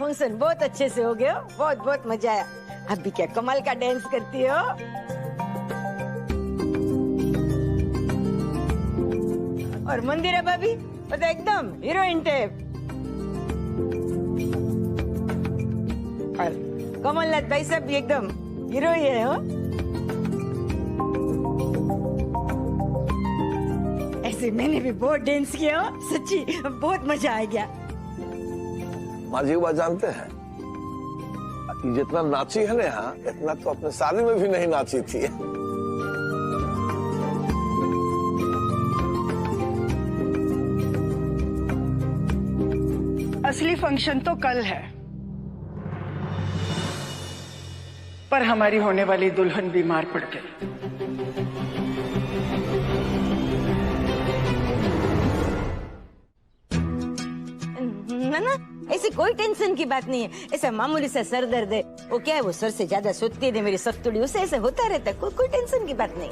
Function बहुत अच्छे से हो गया, बहुत बहुत मजा आया। अभी क्या कमाल का डांस करती हो। और मंदिरा भाभी तो एकदम हीरोइन टाइप। और कमलनाथ भाई साहब भी एकदम हीरो ही है। हो ऐसे मैंने भी बहुत डांस किया हो, सच्ची बहुत मजा आ गया। माँ जी बात जानते हैं, जितना नाची है ना यहाँ, इतना तो अपने शादी में भी नहीं नाची थी। असली फंक्शन तो कल है, पर हमारी होने वाली दुल्हन बीमार पड़ गई। ना ऐसी कोई टेंशन की बात नहीं है, ऐसा मामूली सा सर दर्द है। वो क्या है, वो सर से ज्यादा सोचती है मेरी सख्तुड़ी, उससे ऐसा होता रहता है, कोई टेंशन की बात नहीं।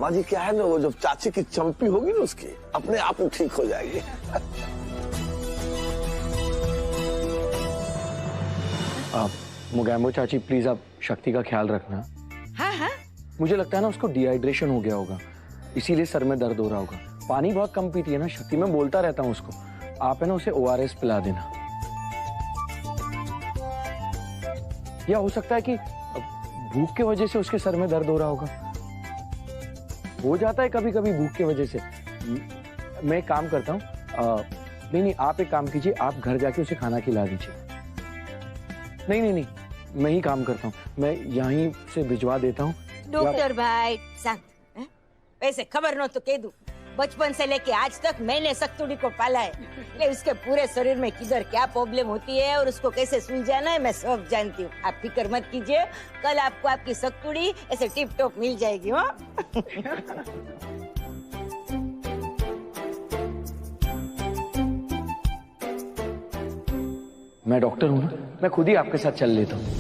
माँ जी क्या है ना, वो जब चाची की चंपी होगी ना, उसकी अपने आप में ठीक हो जाएगी। मुगैम्बो चाची प्लीज आप शक्ति का ख्याल रखना। हाँ हाँ, मुझे लगता है ना उसको डिहाइड्रेशन हो गया होगा, इसीलिए सर में दर्द हो रहा होगा। पानी बहुत कम पीती है ना शक्ति, मैं बोलता रहता हूँ उसको। आप है ना उसे ORS पिला देना। या हो सकता है कि भूख की वजह से उसके सर में दर्द हो रहा होगा, हो जाता है कभी कभी भूख की वजह से। मैं एक काम करता हूँ, नहीं आप एक काम कीजिए, आप घर जाके उसे खाना खिला दीजिए। नहीं, मैं ही काम करता हूँ, मैं यहीं से भिजवा देता हूँ। डॉक्टर भाई सांग, वैसे खबर न तो कह दूं, बचपन से लेके आज तक मैंने सख्तुड़ी को पाला है। ले उसके पूरे शरीर में किधर क्या प्रॉब्लम होती है और उसको कैसे सुलझाना है मैं सब जानती हूँ। आप फिक्र मत कीजिए, कल आपको आपकी सख्तुड़ी ऐसे टिप टॉप मिल जाएगी। हाँ मैं डॉक्टर हूँ ना, मैं खुद ही आपके साथ चल लेता हूँ।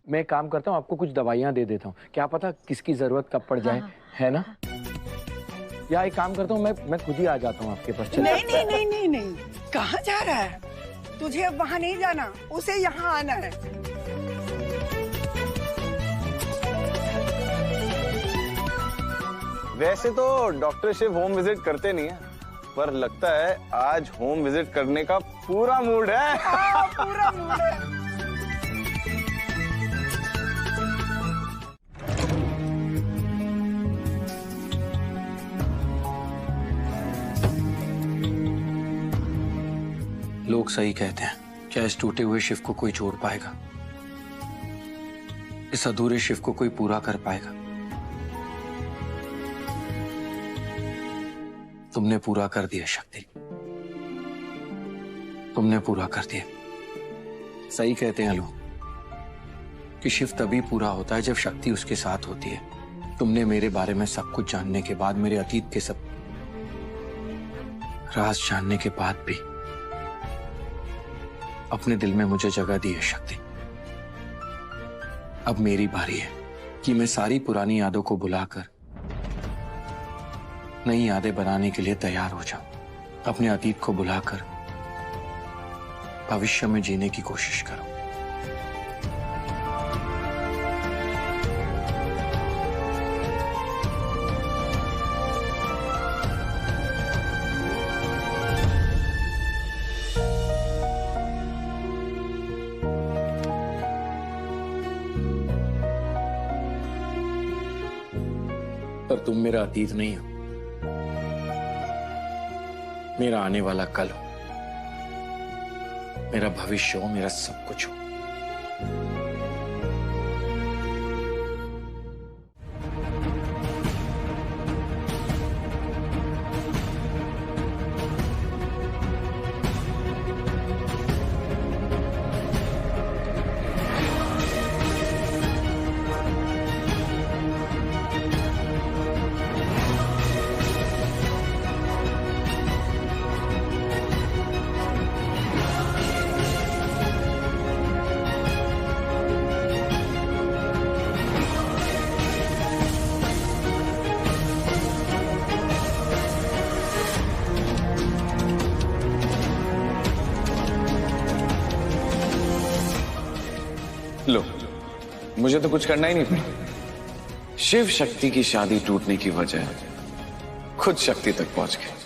मैं एक काम करता हूँ, आपको कुछ दवाइयाँ दे देता हूँ, क्या पता किसकी जरूरत कब पड़ जाए। हाँ। है ना? या एक काम करता हूँ, मैं खुद ही आ जाता हूँ आपके पास। नहीं, कहाँ जा रहा है? तुझे अब वहाँ नहीं जाना, उसे यहाँ आना है। वैसे तो डॉक्टर शिव होम विजिट करते नहीं है, पर लगता है आज होम विजिट करने का पूरा मूड है। पूरा मूड है। लोग सही कहते हैं, क्या इस टूटे हुए शिव को कोई जोड़ पाएगा? इस अधूरे शिव को कोई पूरा कर पाएगा? तुमने पूरा कर दिया शक्ति, तुमने पूरा कर दिया। सही कहते हैं लोग कि शिव तभी पूरा होता है जब शक्ति उसके साथ होती है। तुमने मेरे बारे में सब कुछ जानने के बाद, मेरे अतीत के सब राज जानने के बाद भी अपने दिल में मुझे जगह दी है शक्ति। अब मेरी बारी है कि मैं सारी पुरानी यादों को भुलाकर नई यादें बनाने के लिए तैयार हो जाऊं। अपने अतीत को भुलाकर भविष्य में जीने की कोशिश करूं। पर तुम मेरा अतीत नहीं हो, मेरा आने वाला कल हो, मेरा भविष्य हो, मेरा सब कुछ हो। लो, मुझे तो कुछ करना ही नहीं पड़ा। शिव शक्ति की शादी टूटने की वजह खुद शक्ति तक पहुंच गई।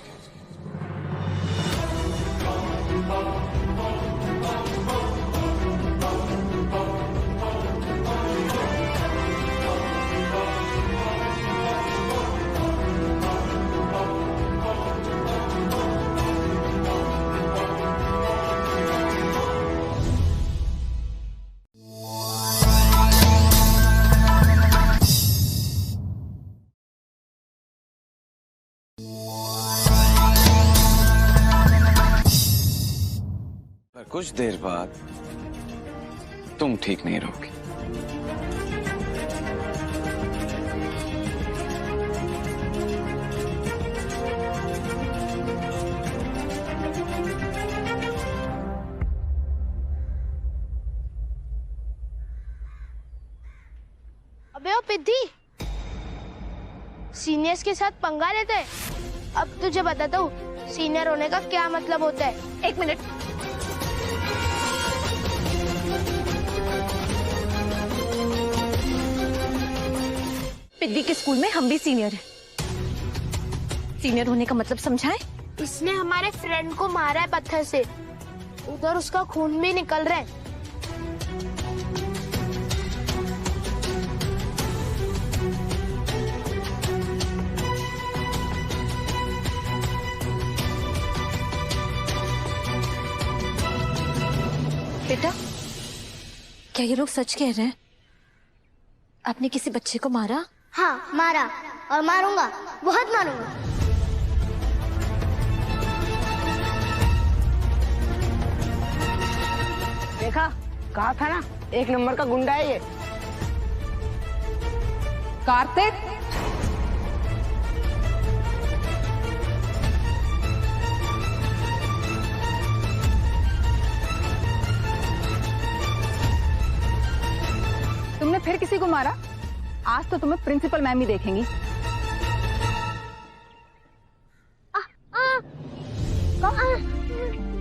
पर कुछ देर बाद तुम ठीक नहीं रहोगी। अबे ओ पिद्दी, सीनियर्स के साथ पंगा लेते हैं। अब तुझे बताता हूँ सीनियर होने का क्या मतलब होता है। एक मिनट, पिद्दी के स्कूल में हम भी सीनियर हैं। सीनियर होने का मतलब समझाएं? इसने हमारे फ्रेंड को मारा है पत्थर से, उधर उसका खून भी निकल रहा है। बेटा, क्या ये लोग सच कह रहे हैं? आपने किसी बच्चे को मारा? हाँ मारा, और मारूंगा, बहुत मारूंगा। देखा, कहा था ना, एक नंबर का गुंडा है ये। कार्तिक, तुमने फिर किसी को मारा? आज तो तुम्हें प्रिंसिपल मैम ही देखेंगी।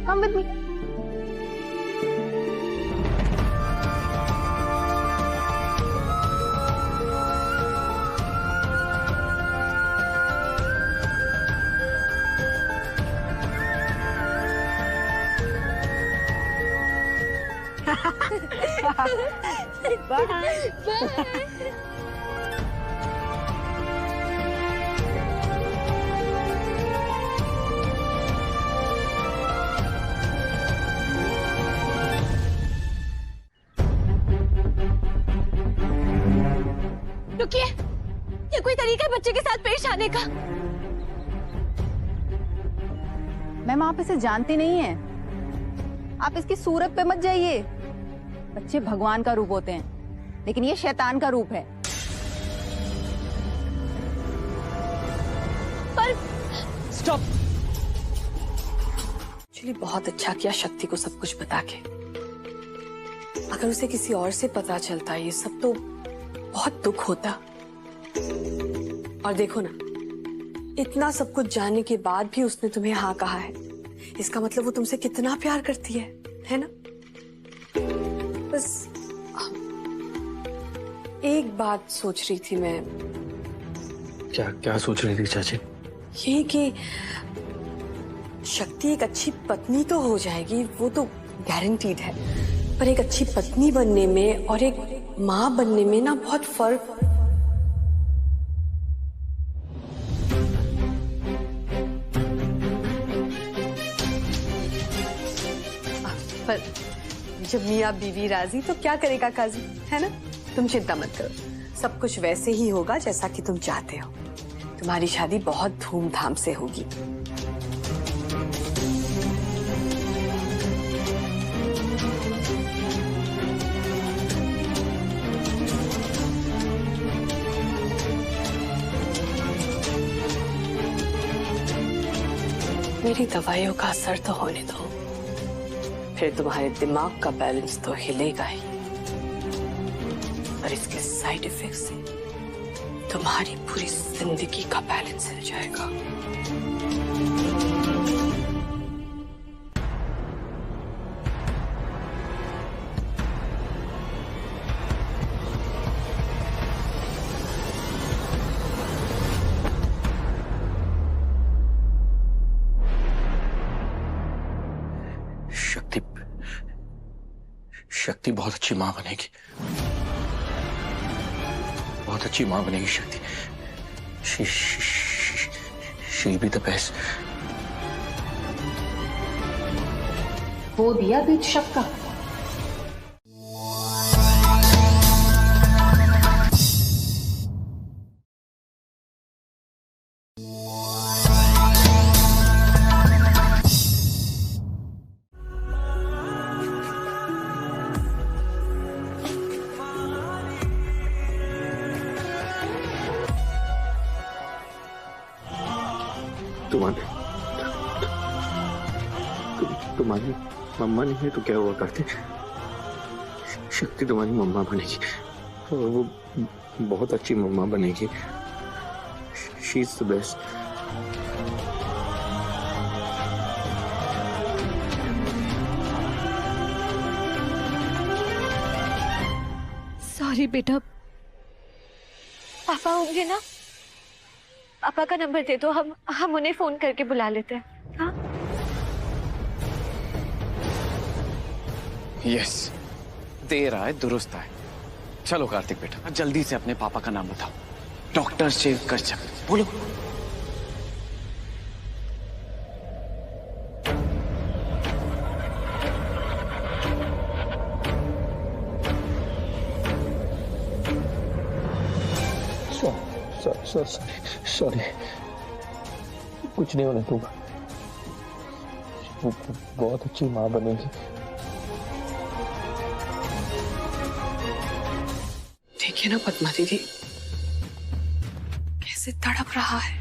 Come with me. रुकिए, ये कोई तरीका है बच्चे के साथ पेश आने का? मैम, आप इसे जानती नहीं हैं। आप इसकी सूरत पे मत जाइए। बच्चे भगवान का रूप होते हैं, लेकिन ये शैतान का रूप है। पर स्टॉप। एक्चुअली बहुत अच्छा किया शक्ति को सब कुछ बता के। अगर उसे किसी और से पता चलता ये सब तो बहुत दुख होता। और देखो ना, इतना सब कुछ जानने के बाद भी उसने तुम्हें हाँ कहा है। इसका मतलब वो तुमसे कितना प्यार करती है ना? बस एक बात सोच रही थी मैं। क्या क्या सोच रही थी चाची? ये कि शक्ति एक अच्छी पत्नी तो हो जाएगी, वो तो गारंटीड है, पर एक अच्छी पत्नी बनने में और एक माँ बनने में ना बहुत फर्क। पर जब मियाँ बीवी राजी तो क्या करेगा काजी, है ना? तुम चिंता मत करो, सब कुछ वैसे ही होगा जैसा कि तुम चाहते हो। तुम्हारी शादी बहुत धूमधाम से होगी। मेरी दवाइयों का असर तो होने दो, फिर तुम्हारे दिमाग का बैलेंस तो हिलेगा ही, और इसके साइड इफेक्ट से तुम्हारी पूरी जिंदगी का बैलेंस हिल जाएगा। शक्ति बहुत अच्छी माँ बनेगी, बहुत अच्छी माँ बनेगी शक्ति। She'll be the best. वो दिया बीच शक का। तुम्हारी मम्मा नहीं है तो क्या हुआ करते? शक्ति तुम्हारी मम्मा बनेगी और वो बहुत अच्छी मम्मा बनेगी। She is the best. Sorry बेटा, पापा होंगे ना? पापा का नंबर दे दो, हम उन्हें फोन करके बुला लेते हैं। हाँ? यस, देर आए दुरुस्त आए। चलो कार्तिक बेटा, जल्दी से अपने पापा का नाम बताओ। डॉक्टर शिव करचक, बोलो। सॉरी, कुछ नहीं होने दूंगा। बहुत अच्छी माँ बनेगी। देखिए ना पद्मा दीदी कैसे तड़प रहा है।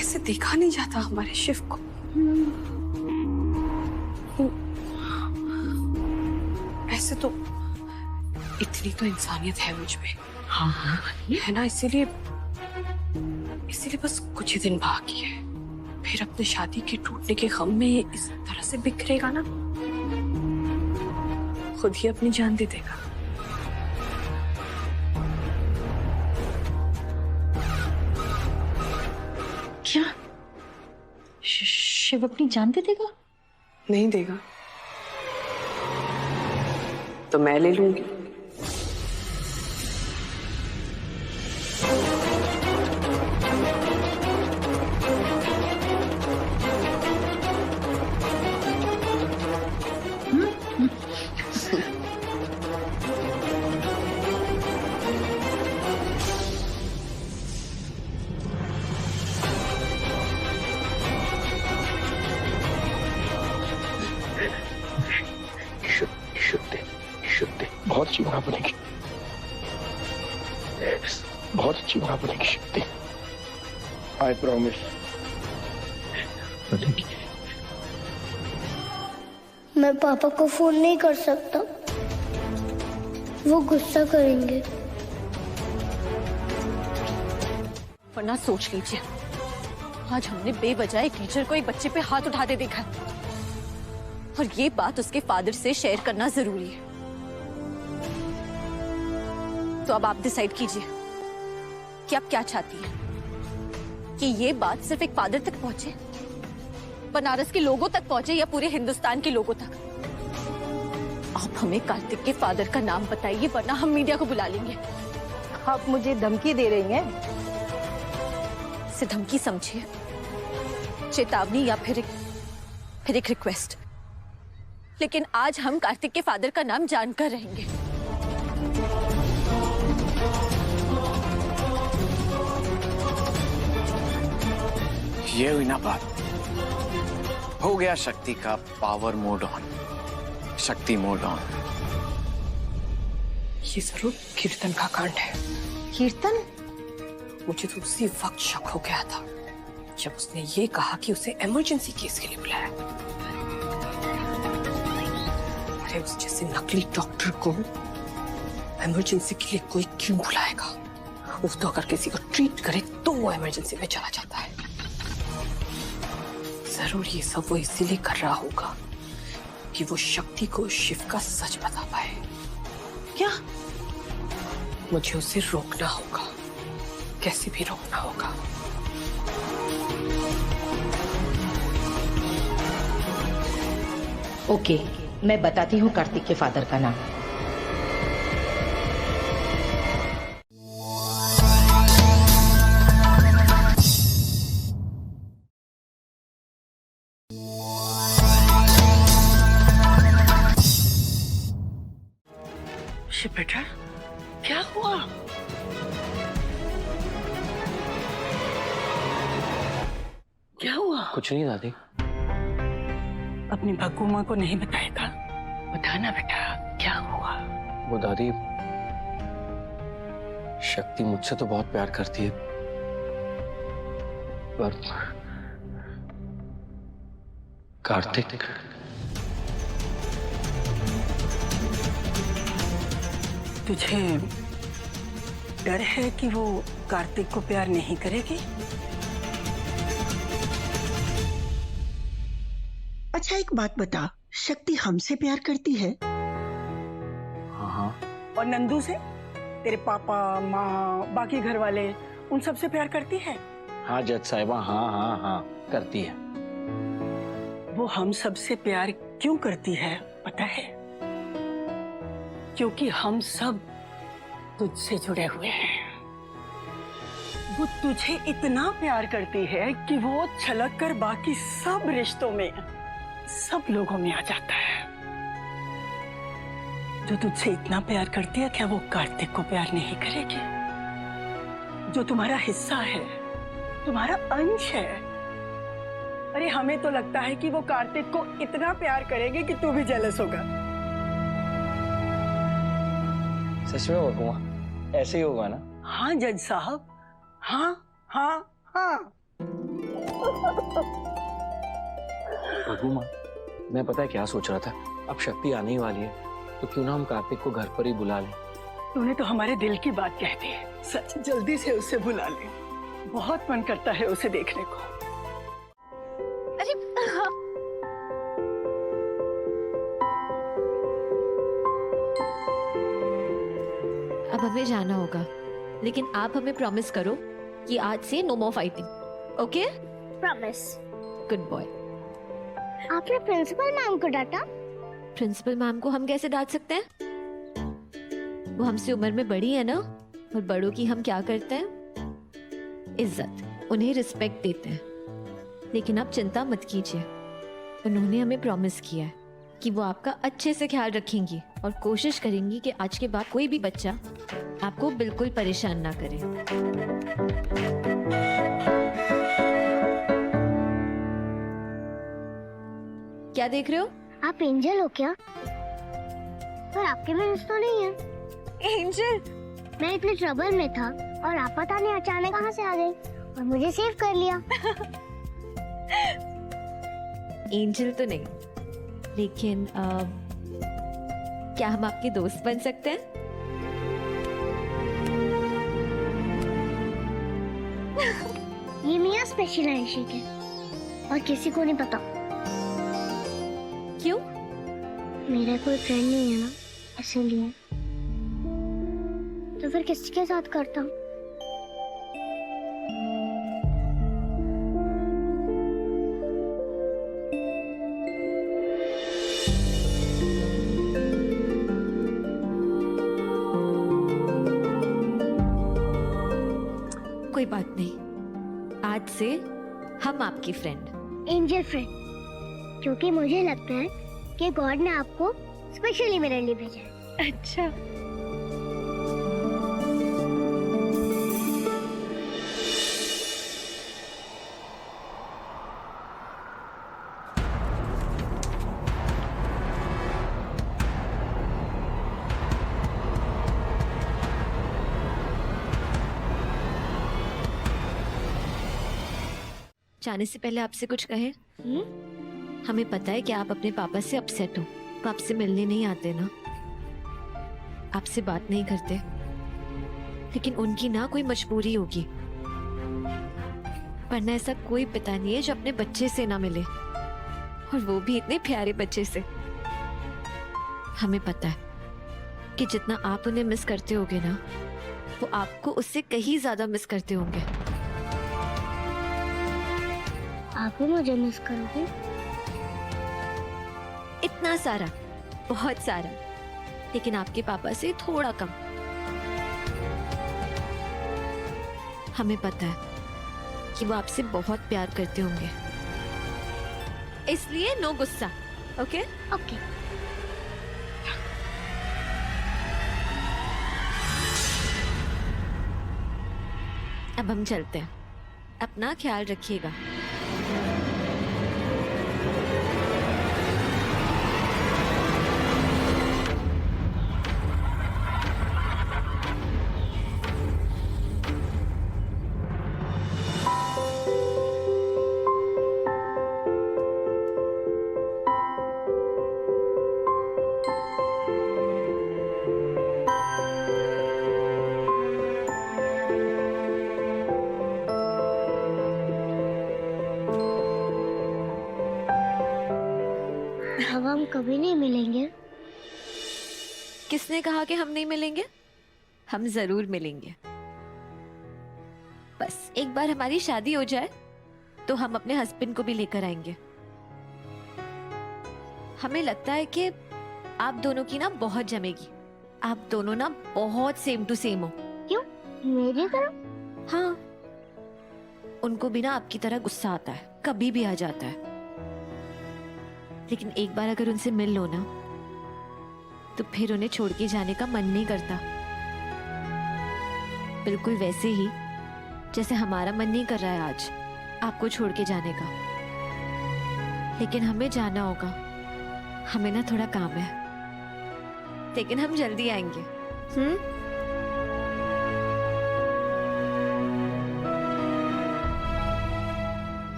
ऐसे देखा नहीं जाता हमारे शिव को। ऐसे तो इतनी तो इंसानियत है मुझ में। हाँ है ना, इसीलिए बस कुछ ही दिन बाकी है, फिर अपने शादी के टूटने के गम में इस तरह से बिखरेगा ना, खुद ही अपनी जान दे देगा। क्या शिव अपनी जान दे देगा? नहीं देगा तो मैं ले लूंगी। बहुत अच्छी माँ बनेगी, बहुत अच्छी माँ बनेगी शक्ति। आई प्रॉमिस बनेगी। मैं पापा को फोन नहीं कर सकता, वो गुस्सा करेंगे। वरना सोच लीजिए, आज हमने बेवजह एक टीचर को एक बच्चे पे हाथ उठाते देखा और ये बात उसके फादर से शेयर करना जरूरी है। तो अब आप डिसाइड कीजिए कि आप क्या चाहती हैं, कि ये बात सिर्फ एक फादर तक पहुंचे, बनारस के लोगों तक पहुंचे, या पूरे हिंदुस्तान के लोगों तक। आप हमें कार्तिक के फादर का नाम बताइए, वरना हम मीडिया को बुला लेंगे। आप मुझे धमकी दे रही हैं? इसे धमकी समझिए, चेतावनी या फिर एक रिक्वेस्ट। लेकिन आज हम कार्तिक के फादर का नाम जानकर रहेंगे। ये हुई ना बात। हो गया शक्ति का पावर मोड ऑन, शक्ति मोड ऑन। ये जरूर कीर्तन का कांड है। कीर्तन? मुझे तो उसी वक्त शक हो गया था जब उसने ये कहा कि उसे इमरजेंसी केस के लिए बुलाया। अरे उस जैसे नकली डॉक्टर को इमरजेंसी के लिए कोई क्यों बुलाएगा? वो तो अगर किसी को ट्रीट करे तो वो इमरजेंसी में चला जाता है। जरूर ये सब वो इसीलिए कर रहा होगा कि वो शक्ति को शिव का सच बता पाए। क्या? मुझे उसे रोकना होगा, कैसे भी रोकना होगा। ओके, मैं बताती हूँ कार्तिक के फादर का नाम। बेटा क्या हुआ? क्या हुआ? कुछ नहीं दादी। अपनी भग्गू माँ को नहीं बताएगा? बताना बेटा क्या हुआ? वो दादी, शक्ति मुझसे तो बहुत प्यार करती है, पर कार्तिक तुझे डर है कि वो कार्तिक को प्यार नहीं करेगी? अच्छा एक बात बता, शक्ति हमसे प्यार करती है? हाँ। और नंदू से? तेरे पापा, माँ, बाकी घर वाले, उन सब से प्यार करती है? हाँ जज साहिबा, हाँ करती है। वो हम सब से प्यार क्यों करती है पता है? क्योंकि हम सब तुझसे जुड़े हुए हैं। वो तुझे इतना प्यार करती है कि वो छलक कर बाकी सब रिश्तों में, सब लोगों में आ जाता है। जो तुझसे इतना प्यार करती है, क्या वो कार्तिक को प्यार नहीं करेगी? जो तुम्हारा हिस्सा है, तुम्हारा अंश है। अरे हमें तो लगता है कि वो कार्तिक को इतना प्यार करेगी कि तू भी जेलस होगा। सच में भगुआ ऐसे ही होगा ना? हाँ जज साहब, हाँ। भगुआ, मैं पता है क्या सोच रहा था, अब शक्ति आने ही वाली है, तो क्यों ना हम कार्तिक को घर पर ही बुला लें। तूने तो हमारे दिल की बात कह दी है। सच, जल्दी से उसे बुला ले, बहुत मन करता है उसे देखने को। अरे अब हमें जाना होगा, लेकिन आप हमें प्रॉमिस करो कि आज से no more fighting, okay? Promise. Good boy. आपने प्रिंसिपल मैम को डांटा? प्रिंसिपल मैम को हम कैसे डांट सकते हैं? वो हमसे उम्र में बड़ी है ना, और बड़ों की हम क्या करते हैं? इज्जत, उन्हें रिस्पेक्ट देते हैं। लेकिन आप चिंता मत कीजिए, उन्होंने हमें प्रॉमिस किया है कि वो आपका अच्छे से ख्याल रखेंगी और कोशिश करेंगी कि आज के बाद कोई भी बच्चा आपको बिल्कुल परेशान ना करे। क्या देख रहे हो? आप एंजल हो क्या? पर आपके में तो नहीं है। एंजल, मैं इतने ट्रबल में था और आप पता नहीं अचानक कहाँ से आ गए और मुझे सेव कर लिया। एंजल तो नहीं, लेकिन क्या हम आपके दोस्त बन सकते हैं? ये मियाँ स्पेशल हैंडशेक है और किसी को नहीं पता। क्यों? मेरा कोई फ्रेंड नहीं है ना, इसलिए। तो फिर किसके साथ करता हूँ? कोई बात नहीं, आज से हम आपकी फ्रेंड, एंजल फ्रेंड, क्योंकि मुझे लगता है कि गॉड ने आपको स्पेशली मेरे लिए भेजा है। अच्छा। जाने से पहले आपसे कुछ कहें? हमें पता है कि आप अपने पापा से अपसेट हो, वो आपसे मिलने नहीं आते ना, आपसे बात नहीं करते, लेकिन उनकी ना कोई मजबूरी होगी, वरना ऐसा कोई पिता नहीं है जो अपने बच्चे से ना मिले, और वो भी इतने प्यारे बच्चे से। हमें पता है कि जितना आप उन्हें मिस करते होगे ना, वो आपको उससे कहीं ज्यादा मिस करते होंगे। आप भी मुझे मिस करोगे? इतना सारा, बहुत सारा, लेकिन आपके पापा से थोड़ा कम। हमें पता है कि वो आपसे बहुत प्यार करते होंगे, इसलिए नो गुस्सा। Okay okay. अब हम चलते हैं, अपना ख्याल रखिएगा। अब हम कभी नहीं मिलेंगे। किसने कहा कि हम नहीं मिलेंगे? हम जरूर मिलेंगे। बस एक बार हमारी शादी हो जाए तो हम अपने हस्बैंड को भी लेकर आएंगे। हमें लगता है कि आप दोनों की ना बहुत जमेगी। आप दोनों ना बहुत सेम टू सेम हो। क्यों? मेरी तरह? हाँ, उनको भी ना आपकी तरह गुस्सा आता है, कभी भी आ जाता है, लेकिन एक बार अगर उनसे मिल लो ना तो फिर उन्हें छोड़ के जाने का मन नहीं करता। बिल्कुल वैसे ही जैसे हमारा मन नहीं कर रहा है आज आपको छोड़ के जाने का। लेकिन हमें जाना होगा, हमें ना थोड़ा काम है, लेकिन हम जल्दी आएंगे।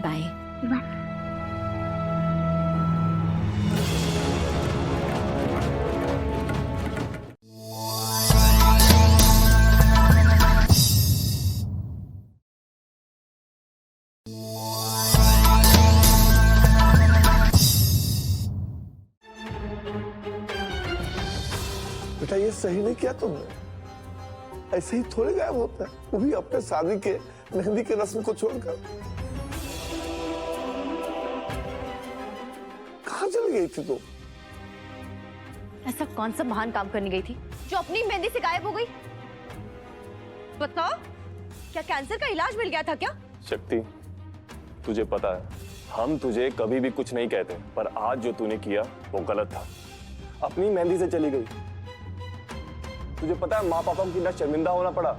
बाय। बेटा ये सही नहीं किया तुमने, ऐसे ही थोड़े गायब होता है, वो भी अपने शादी के मेहंदी के रस्म को छोड़कर। कहाँ चली गई थी तुम? ऐसा कौन सा महान काम करने गई थी जो अपनी मेहंदी से गायब हो गई? बताओ, क्या कैंसर का इलाज मिल गया था क्या? शक्ति, तुझे पता है हम तुझे कभी भी कुछ नहीं कहते, पर आज जो तूने किया वो गलत था। अपनी मेहंदी से चली गई। तुझे पता है माँ पापा को कितना शर्मिंदा होना पड़ा।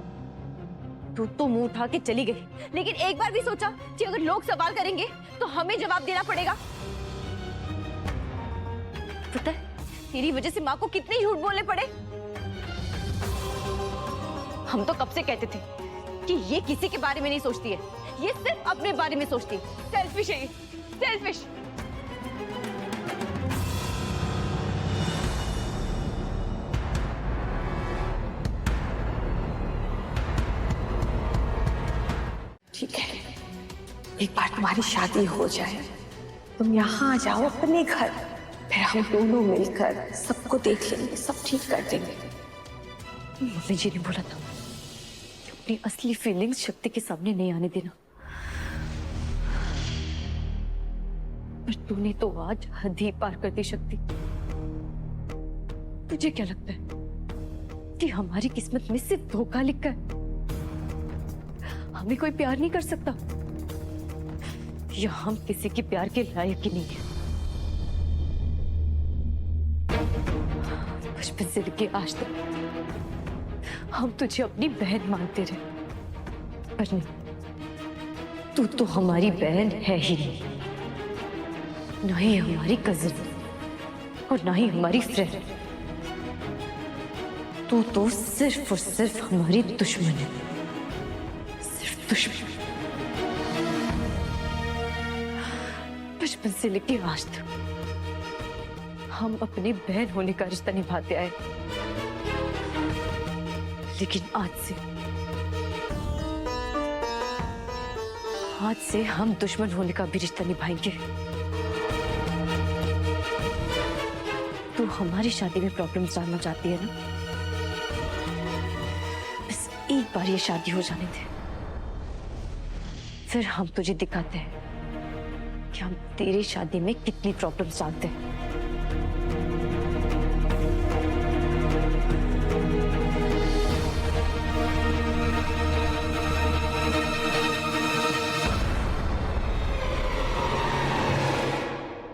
तू तो मुंह उठा के चली गई, लेकिन एक बार भी सोचा कि अगर लोग सवाल करेंगे तो हमें जवाब देना पड़ेगा? पता है तेरी वजह से माँ को कितने झूठ बोलने पड़े। हम तो कब से कहते थे कि ये किसी के बारे में नहीं सोचती है, ये सिर्फ अपने बारे में सोचती है। सेल्फिश है ये, सेल्फिश। ठीक है, एक बार तुम्हारी शादी हो जाए, तुम यहाँ आ जाओ अपने घर, फिर हम दोनों मिलकर सबको देख लेंगे, सब ठीक कर देंगे। मम्मी जी ने बोला था कि अपनी असली फीलिंग्स शक्ति के सामने नहीं आने देना, पर तूने तो आज हद ही पार कर दी शक्ति। तुझे क्या लगता है कि हमारी किस्मत में सिर्फ धोखा लिखा है? हमें कोई प्यार नहीं कर सकता, या हम किसी के प्यार के लायक ही नहीं है? बचपन से लेके आज तक हम तुझे अपनी बहन मानते रहे, पर नहीं, तू तो हमारी बहन है ही नहीं, ना ही हमारी कजिन और ना ही हमारी फ्रेंड। तू तो सिर्फ और सिर्फ हमारी दुश्मन है, सिर्फ दुश्मन। बचपन से लेके आज तक हम अपनी बहन होने का रिश्ता निभाते आए, लेकिन आज से हम दुश्मन होने का भी रिश्ता निभाएंगे। तू हमारी शादी में प्रॉब्लम्स डालना चाहती है ना? बस एक बार ये शादी हो जाने दे, फिर हम तुझे दिखाते हैं कि हम तेरी शादी में कितनी प्रॉब्लम्स डालते हैं।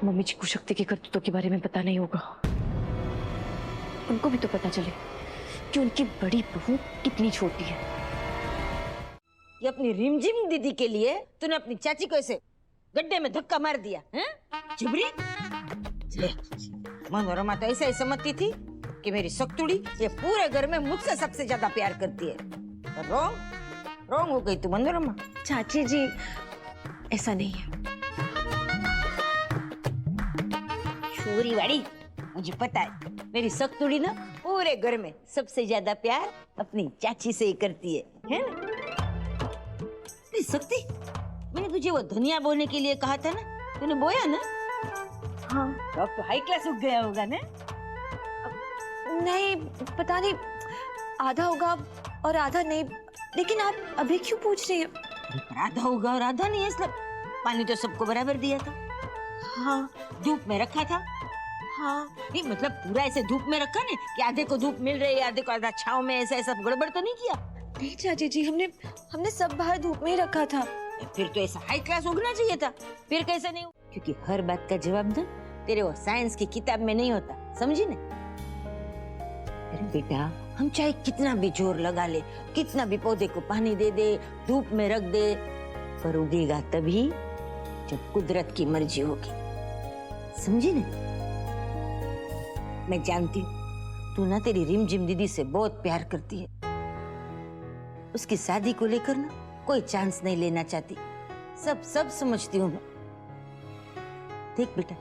मम्मी जी को शक्ति के करतूतों के बारे में पता नहीं होगा। उनको भी तो पता चले कि उनकी बड़ी बहू कितनी छोटी है। ये अपनी रिमझिम दीदी के लिए तूने अपनी चाची को ऐसे गड्ढे में धक्का मार दिया, हैं? झुबरी? मनोरमा तो ऐसा ही समझती थी कि मेरी सख्तुड़ी ये पूरे घर में मुझसे सबसे ज्यादा प्यार करती है। पर रॉन्ग हो गई तू मनोरमा। चाची जी ऐसा नहीं है। छोरी वाड़ी, मुझे पता है मेरी सख्तुड़ी ना पूरे घर में सबसे ज्यादा प्यार अपनी चाची से ही करती है ना? अरे शक्ति, मैंने तुझे वो धनिया बोने के लिए कहा था ना, तूने बोया ना? हाँ। अब तो हाई क्लास उग गया होगा ना? नहीं, पता नहीं, आधा होगा और आधा नहीं। लेकिन आप अभी क्यों पूछ रही हो? आधा होगा और आधा नहीं है, इसलिए पानी तो सबको बराबर दिया था। हाँ। धूप में रखा था। हाँ। नहीं मतलब पूरा ऐसे धूप में रखा ना कि आधे को धूप मिल रही है, आधे को आधा छांव में, ऐसा गड़बड़ तो नहीं किया? नहीं चाची जी, हमने सब बाहर धूप में ही रखा था। फिर तो ऐसा हाई क्लास उगना चाहिए था। फिर कैसे नहीं? क्योंकि हर बात का जवाब ना तेरे वो साइंस की किताब में नहीं होता, समझी ना? अरे बेटा, हम चाहे कितना भी जोर लगा ले, कितना भी पौधे को पानी दे दे, धूप में रख दे, पर उगेगा तभी जब कुदरत की मर्जी होगी, समझी ना? मैं जानती हूँ तू ना तेरी रिमझिम दीदी से बहुत प्यार करती है। उसकी शादी को लेकर ना कोई चांस नहीं लेना चाहती, सब समझती हूँ मैं। देख बेटा,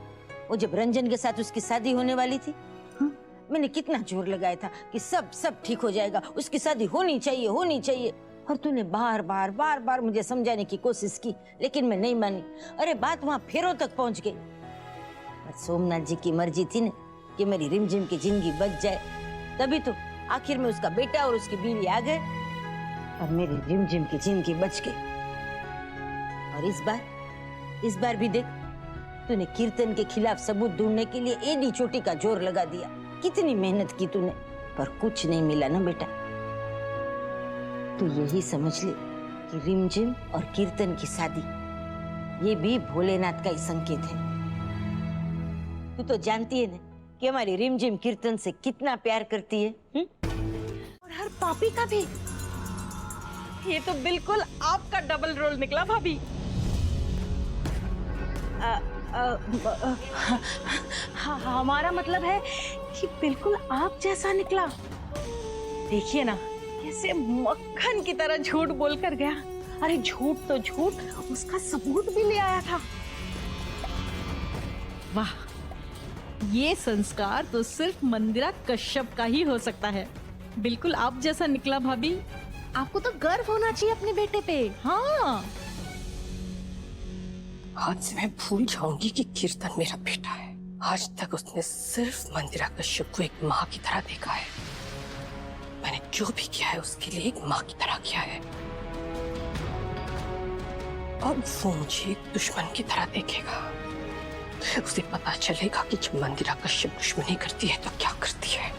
वो जब रंजन के साथ उसकी शादी होने वाली थी, मैंने कितना जोर लगाया था कि सब ठीक हो जाएगा, उसकी शादी होनी चाहिए। और तूने बार बार मुझे समझाने की कोशिश की, लेकिन मैं नहीं मानी। अरे बात वहां फेरों तक पहुंच गई। पर सोमनाथ जी की मर्जी थी ना कि मेरी रिमझिम की जिंदगी बच जाए, तभी तो आखिर में उसका बेटा और उसकी बीवी आ गए और मेरी रिमझिम की जिंदगी बच गई। और इस बार भी देख, तूने कीर्तन के खिलाफ सबूत ढूंढने के लिए एडी चोटी का जोर लगा दिया। कितनी मेहनत की तूने, पर कुछ नहीं मिला ना बेटा। तू यही समझ ले कि रिमझिम और कीर्तन की शादी ये भी भोलेनाथ का ही संकेत है। तू तो जानती है ना कि हमारी रिमझिम कीर्तन से कितना प्यार करती है, और हर पापी का भी। ये तो बिल्कुल आपका डबल रोल निकला भाभी। हमारा मतलब है कि बिल्कुल आप जैसा निकला। देखिए ना कैसे मक्खन की तरह झूठ बोलकर गया। अरे झूठ तो झूठ, उसका सबूत भी ले आया था। वाह, ये संस्कार तो सिर्फ मंदिरा कश्यप का ही हो सकता है। बिल्कुल आप जैसा निकला भाभी। आपको तो गर्व होना चाहिए अपने बेटे पे। हाँ, आज से मैं भूल जाऊंगी कि कीर्तन मेरा बेटा है। आज तक उसने सिर्फ मंदिरा कश्यप को एक माँ की तरह देखा है। मैंने जो भी किया है उसके लिए एक माँ की तरह किया है। अब वो मुझे एक दुश्मन की तरह देखेगा। उसे पता चलेगा कि जब मंदिरा कश्यप दुश्मनी करती है तो क्या करती है।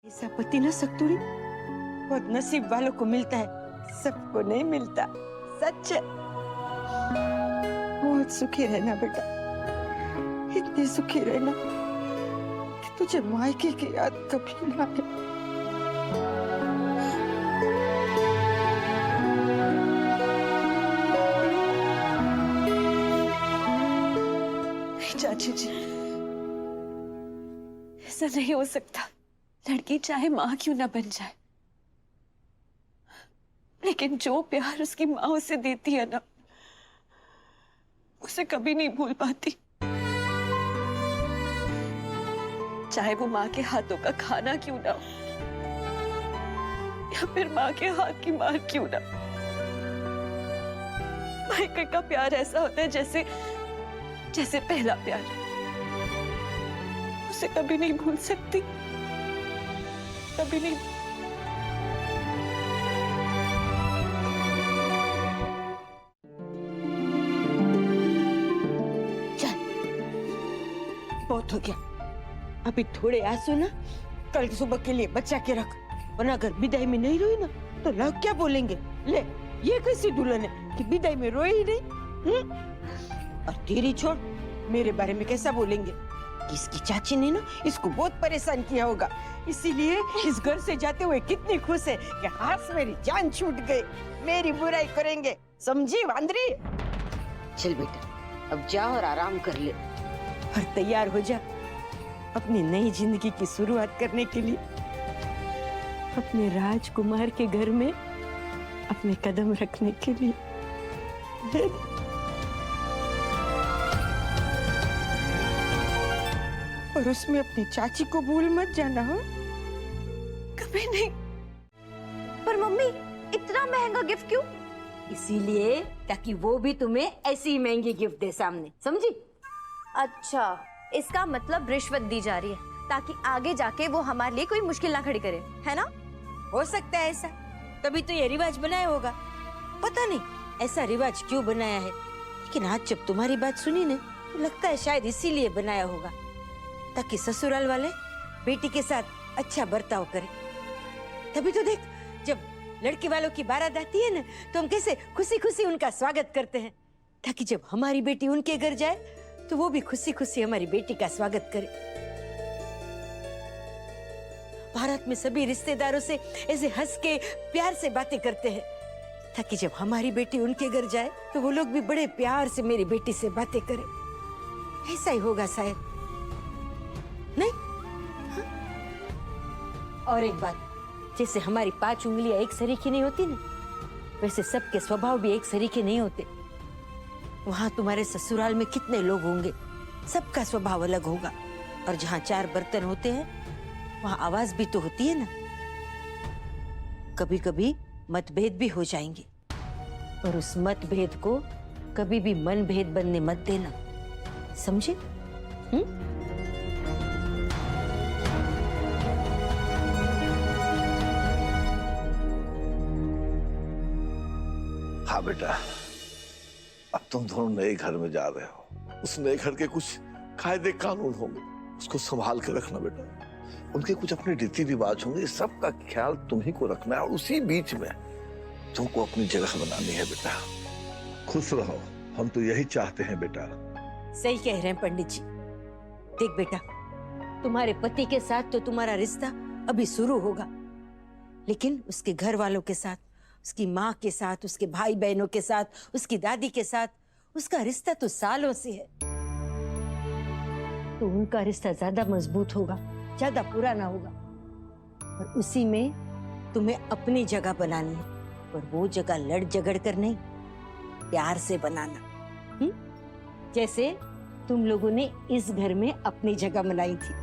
ऐसा पति ना सख्तुड़ी बहुत नसीब वालों को मिलता है, सबको नहीं मिलता। सच। बहुत सुखी रहना बेटा, इतनी सुखी रहना कि तुझे मायके की याद कभी ना आए। चाची जी, ऐसा नहीं हो सकता। लड़की चाहे माँ क्यों ना बन जाए, लेकिन जो प्यार उसकी माँ उसे देती है ना, उसे कभी नहीं भूल पाती। चाहे वो माँ के हाथों का खाना क्यों ना हो, या फिर माँ के हाथ की मार क्यों ना। मायके का प्यार ऐसा होता है जैसे पहला प्यार। उसे कभी नहीं भूल सकती, कभी नहीं। बहुत हो गया। अभी थोड़े आंसू ना कल सुबह के लिए बचा के रख, वरना अगर विदाई में नहीं रोई ना तो लोग क्या बोलेंगे? ले, ये कैसी दुल्हन है कि विदाई में रोई ही नहीं? और तेरी छोड़, मेरे बारे में कैसा बोलेंगे कि इसकी चाची ने ना इसको बहुत परेशान किया होगा, इसीलिए इस घर से जाते हुए कितनी खुश है कि हाथ मेरी जान छूट गई, मेरी बुराई करेंगे, समझी वांदरी? चल बेटा, अब जा और आराम कर ले और तैयार हो जा अपनी नई जिंदगी की शुरुआत करने के लिए, अपने राजकुमार के घर में अपने कदम रखने के लिए। और उसमें अपनी चाची को भूल मत जाना। हो कभी नहीं। पर मम्मी, इतना महंगा गिफ्ट क्यों? इसीलिए ताकि वो भी तुम्हें ऐसी ही महंगी गिफ्ट दे सामने, समझी? अच्छा, इसका मतलब रिश्वत दी जा रही है ताकि आगे जाके वो हमारे लिए कोई मुश्किल ना खड़ी करे, है ना? हो सकता है ऐसा, तभी तो ये रिवाज बनाया होगा। पता नहीं ऐसा रिवाज क्यों बनाया है, लेकिन आज जब तुम्हारी बात सुनी ना तो लगता है शायद इसीलिए बनाया होगा ताकि ससुराल वाले बेटी के साथ अच्छा बर्ताव करें। तभी तो देख, जब लड़के वालों की बारात आती है ना तो हम कैसे खुशी खुशी उनका स्वागत करते हैं, ताकि जब हमारी बेटी उनके घर जाए तो वो भी खुशी खुशी हमारी बेटी का स्वागत करे। भारत में सभी रिश्तेदारों से ऐसे हंस के प्यार से बातें करते हैं, ताकि जब हमारी बेटी उनके घर जाए तो वो लोग भी बड़े प्यार से मेरी बेटी से बातें करें। ऐसा ही होगा शायद, नहीं? हाँ? और एक बात, जैसे हमारी 5 उंगलियां एक सरीखी नहीं होती ना, वैसे सबके स्वभाव भी एक सरीखे नहीं होते। वहां तुम्हारे ससुराल में कितने लोग होंगे, सबका स्वभाव अलग होगा, और जहां 4 बर्तन होते हैं वहां आवाज भी तो होती है ना। कभी कभी मतभेद भी हो जाएंगे, और उस मतभेद को कभी भी मनभेद बनने मत देना, समझे? हाँ बेटा, अब तुम दोनों नए घर में जा रहे हो, उस नए घर के कुछ कायदे कानून होंगे, उसको संभाल के रखना बेटा। उनके कुछ अपने रीति रिवाज होंगे, सबका ख्याल तुम्ही को रखना है, और उसी बीच में तुमको अपनी जगह बनानी है बेटा। खुश रहो, हम तो यही चाहते हैं बेटा। सही कह रहे हैं पंडित जी। देख बेटा, तुम्हारे पति के साथ तो तुम्हारा रिश्ता अभी शुरू होगा, लेकिन उसके घर वालों के साथ, उसकी माँ के साथ, उसके भाई बहनों के साथ, उसकी दादी के साथ उसका रिश्ता तो सालों से है। तो उनका रिश्ता ज्यादा मजबूत होगा, ज्यादा पुराना होगा, और उसी में तुम्हें अपनी जगह बनानी है, और वो जगह लड़ झगड़ कर नहीं, प्यार से बनाना। जैसे तुम लोगों ने इस घर में अपनी जगह बनाई थी।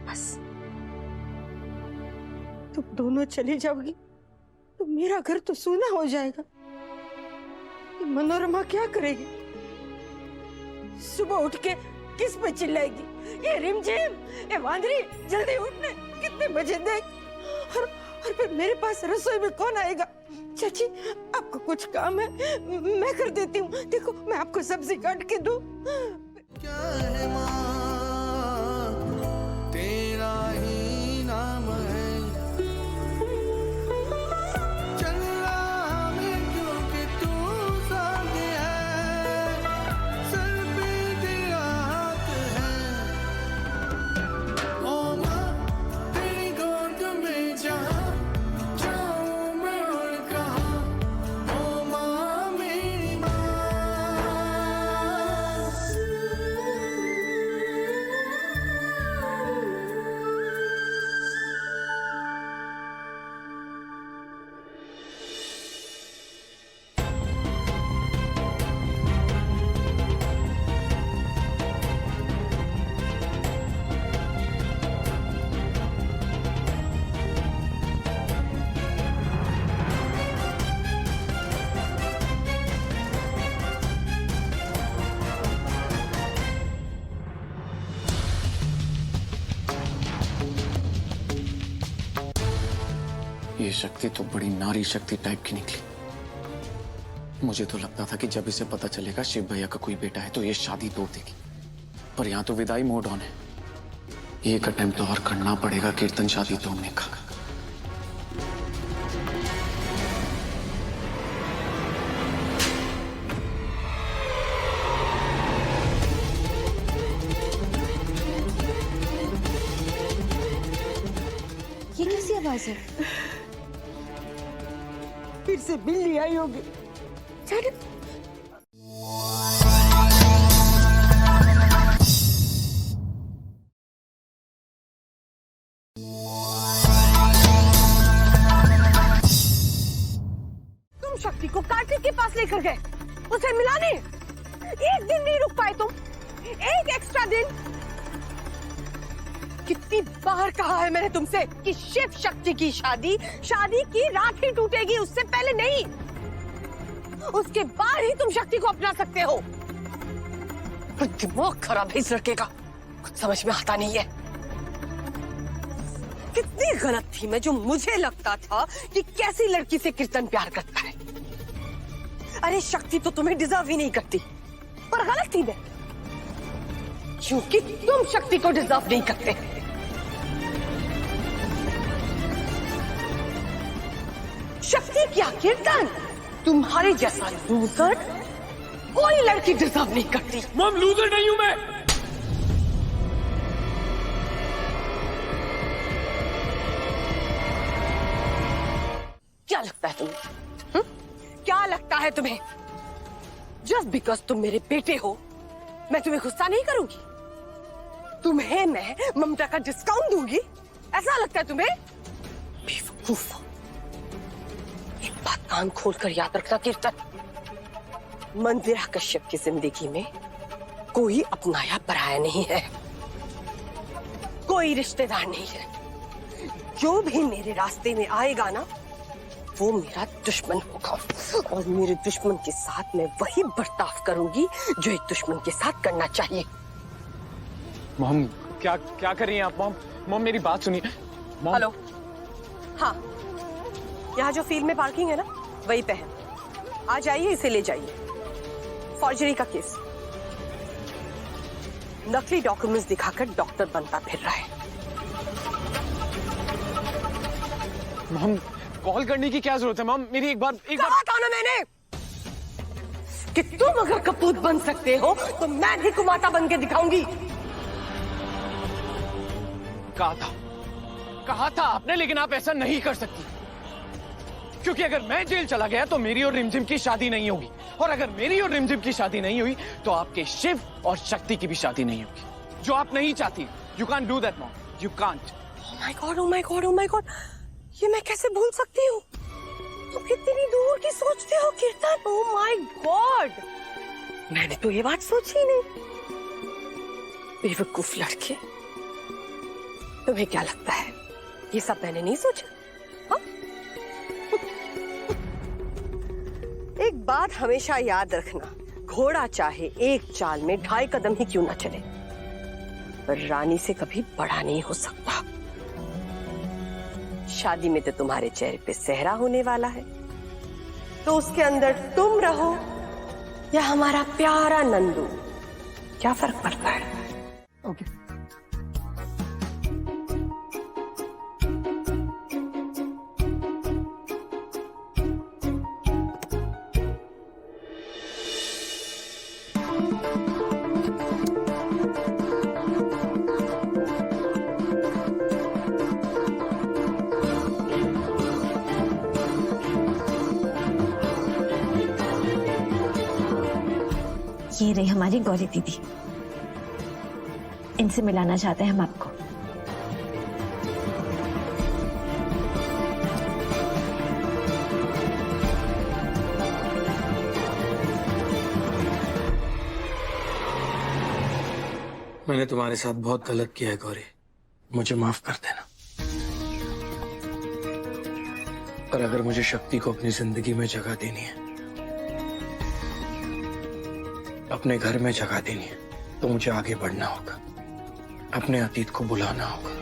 बस तुम दोनों चली जाओगी तो मेरा घर तो सूना हो जाएगा। ये मनोरमा क्या करेगी? सुबह उठ के किस पे चिल्लाएगी? ये रिमझिम, ये वांदरी, जल्दी उठने, कितने बजे देख। और फिर मेरे पास रसोई में कौन आएगा? चाची, आपको कुछ काम है, मैं कर देती हूँ। देखो, मैं आपको सब्जी काट के दूँ। क्या है माँ, तेरा ही नाम है, चल रहा मैं क्योंकि तू साथ है, सर पे तेरा हाथ है। ओ माँ, तेरी गोद में जहाँ जाऊँ मैं और कहाँ, ओ माँ मेरी माँ। ये शक्ति तो बड़ी नारी शक्ति टाइप की निकली। मुझे तो लगता था कि जब इसे पता चलेगा शिव भैया का कोई बेटा है तो ये शादी तोड़ देगी, पर यहाँ तो विदाई मोड ऑन है। एक अटेम्प्ट और करना पड़ेगा कीर्तन शादी तोड़ने का। ये कैसी आवाज है? फिर से बिल्ली आई होगी। चल। तुम शक्ति को कार्तिक के पास लेकर गए, उसे मिलाने। एक दिन नहीं रुक पाए तुम, एक एक्स्ट्रा दिन। कितनी बार कहा है मैंने तुमसे कि शिव शक्ति की शादी की रात ही टूटेगी, उससे पहले नहीं। उसके बाद ही तुम शक्ति को अपना सकते हो। दिमाग खराब है इस लड़के का, कुछ समझ में आता नहीं है। कितनी गलत थी मैं जो मुझे लगता था कि कैसी लड़की से कीर्तन प्यार करता है। अरे शक्ति तो तुम्हें डिजर्व ही नहीं करती, पर गलत थी मैं, क्योंकि तुम शक्ति को डिजर्व नहीं करते। शक्ति क्या कीर्तन, तुम्हारे जैसा लूजर कोई लड़की डिजर्व नहीं करती। मम लूजर नहीं हूं मैं। क्या लगता है तुम्हें? क्या लगता है तुम्हें? जस्ट बिकॉज तुम मेरे बेटे हो मैं तुम्हें गुस्सा नहीं करूंगी, तुम्हें मैं ममता का डिस्काउंट दूंगी, ऐसा लगता है तुम्हें? बेवकूफ। एक बात कान खोलकर याद रखना कीर्तन, मंदिरा कश्यप की जिंदगी में कोई अपनाया पराया नहीं है, कोई रिश्तेदार नहीं है। जो भी मेरे रास्ते में आएगा ना वो मेरा दुश्मन होगा, और मेरे दुश्मन के साथ मैं वही बर्ताव करूंगी जो एक दुश्मन के साथ करना चाहिए। मॉम क्या क्या कर रही हैं आप? मॉम मेरी बात सुनिए। हेलो, हाँ, यहाँ जो फील्ड में पार्किंग है ना वही पे है, आ जाइए, इसे ले जाइए। फॉर्जरी का केस, नकली डॉक्यूमेंट्स दिखाकर डॉक्टर बनता फिर रहा है। मॉम कॉल करने की क्या जरूरत है? मॉम मेरी एक बार कहा था ना मैंने कि तुम अगर कपूत बन सकते हो तो मैं भी कुमाता बन के दिखाऊंगी। कहा था आपने, लेकिन आप ऐसा नहीं कर सकती, क्योंकि अगर मैं जेल चला गया तो मेरी और रिमझिम की शादी नहीं होगी, और अगर मेरी और रिमझिम की शादी नहीं हुई तो आपके शिव और शक्ति की भी शादी नहीं होगी, जो आप नहीं चाहती। You can't do that mom, you can't. Oh my God, oh my God, oh my God, ये मैं कैसे भूल सकती हूँ? तुम कितनी दूर की सोचते हो कीर्तन। ओह माय गॉड, मैंने तो ये बात सोची ही नहीं। बेवकूफ लड़के, तुम्हें क्या लगता है ये सब मैंने नहीं सोचा? हाँ? एक बात हमेशा याद रखना, घोड़ा चाहे एक चाल में 2.5 कदम ही क्यों ना चले, पर रानी से कभी बड़ा नहीं हो सकता। शादी में तो तुम्हारे चेहरे पे सेहरा होने वाला है, तो उसके अंदर तुम रहो या हमारा प्यारा नंदू, क्या फर्क पड़ता है? ओके। ये रही हमारी गौरी दीदी, इनसे मिलाना चाहते हैं हम आपको। मैंने तुम्हारे साथ बहुत गलत किया है गौरी, मुझे माफ कर देना। पर अगर मुझे शक्ति को अपनी जिंदगी में जगह देनी है, अपने घर में जगह देनी है, तो मुझे आगे बढ़ना होगा, अपने अतीत को बुलाना होगा।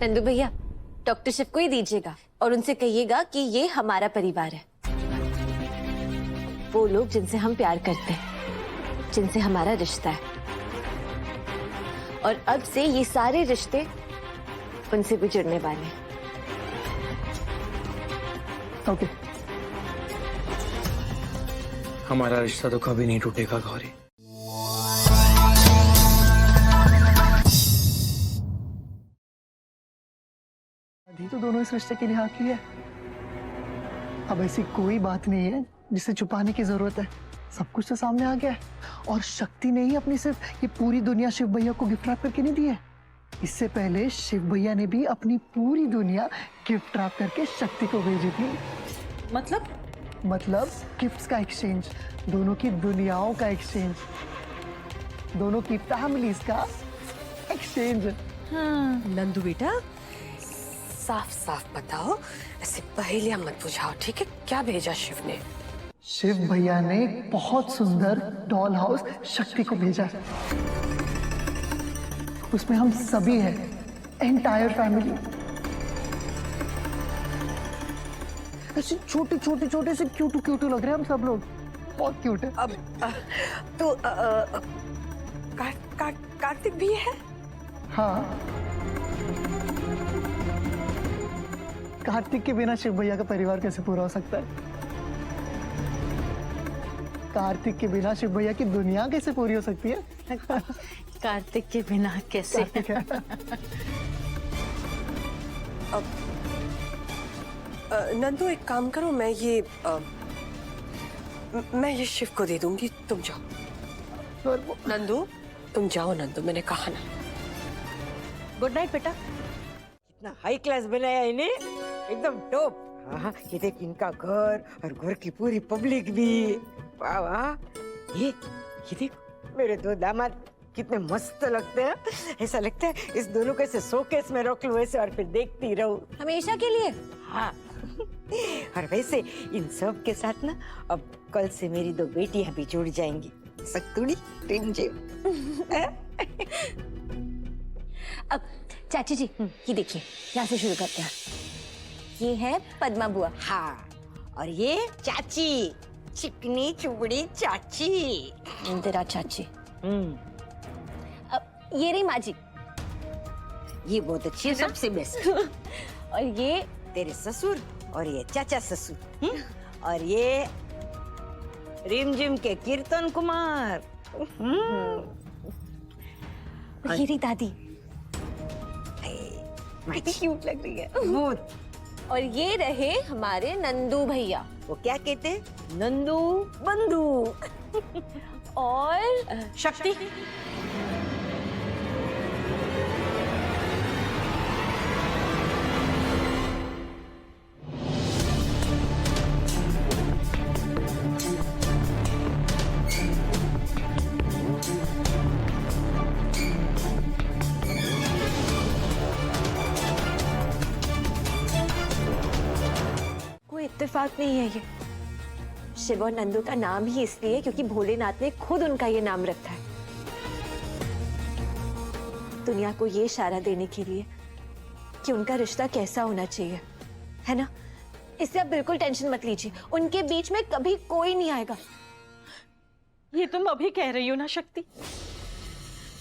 नंदू भैया, डॉक्टर शिव को ही दीजिएगा और उनसे कहिएगा कि ये हमारा परिवार है। वो लोग जिनसे हम प्यार करते हैं, जिनसे हमारा रिश्ता है, और अब से ये सारे रिश्ते उनसे भी जुड़ने वाले हैं। ओके। हमारा रिश्ता तो कभी नहीं टूटेगा गौरी। अभी तो दोनों इस रिश्ते के लिए हाँ की है। अब ऐसी कोई बात नहीं है जिसे छुपाने की जरूरत है। सब कुछ तो सामने आ गया है। और शक्ति ने ही अपनी सिर्फ ये पूरी दुनिया शिव भैया को गिफ्ट रैप करके नहीं दी है। इससे पहले शिव भैया ने भी अपनी पूरी दुनिया गिफ्ट रैप करके शक्ति को भेजी थी। मतलब गिफ्ट्स का एक्सचेंज, दोनों की दुनियाओं का एक्सचेंज, दोनों की फैमिलीज का एक्सचेंज। नंदू बेटा, साफ साफ बताओ, ऐसे पहेलियां मत बुझाओ, ठीक है? क्या भेजा शिव ने? शिव भैया ने एक बहुत सुंदर डॉल हाउस शक्ति को भेजा है। उसमें हम सभी हैं, एंटायर फैमिली। ऐसे छोटे छोटे छोटे से क्यूटू लग रहे हैं हम सब लोग, बहुत क्यूट है। अब तो कार्तिक भी है? हाँ, कार्तिक के बिना शिव भैया का परिवार कैसे पूरा हो सकता है? कार्तिक के बिना शिव भैया की दुनिया कैसे पूरी हो सकती है? कार्तिक के बिना कैसे? नंदू एक काम करो, मैं ये शिव को दे दूंगी, तुम जाओ। नंदू तुम जाओ, नंदू मैंने कहा ना। गुड नाइट बेटा। इतना हाई क्लास बनाया इन्हें, एकदम टॉप। हाँ, ये देख इनका घर और घर की पूरी पब्लिक भी। वाह वाह, ये देख मेरे दो दामाद कितने मस्त लगते हैं। ऐसा लगता है इस दोनों को ऐसे शोकेस में रख लूं ऐसे और फिर देखती रहूं हमेशा के लिए। हाँ और वैसे इन सब के साथ ना अब कल से मेरी दो बेटियां भी जुड़ जाएंगी, सक्तुड़ी, रिमझिम। अब चाची जी ये देखिए, यहाँ से शुरू करते हैं। ये है पद्मा बुआ। हाँ, और ये चाची, चिकनी चुबड़ी चाची, इंदिरा चाची। अब ये रही माँ जी। ये बहुत अच्छी है, सबसे बेस्ट। और ये तेरे ससुर और ये चाचा ससुर। और ये रिमझिम के कीर्तन कुमार। ये रही दादी, कितनी क्यूट लग रही है। बहुत। और ये रहे हमारे नंदू भैया। वो क्या कहते? नंदू बंधु। और शक्ति। इत्तेफाक नहीं है ये। शिव और नंदू का नाम ही इसलिए क्योंकि भोलेनाथ ने खुद उनका ये नाम रखा है, दुनिया को ये इशारा देने के लिए कि उनका रिश्ता कैसा होना चाहिए, है ना? इससे आप बिल्कुल टेंशन मत लीजिए, उनके बीच में कभी कोई नहीं आएगा। ये तुम अभी कह रही हो ना शक्ति,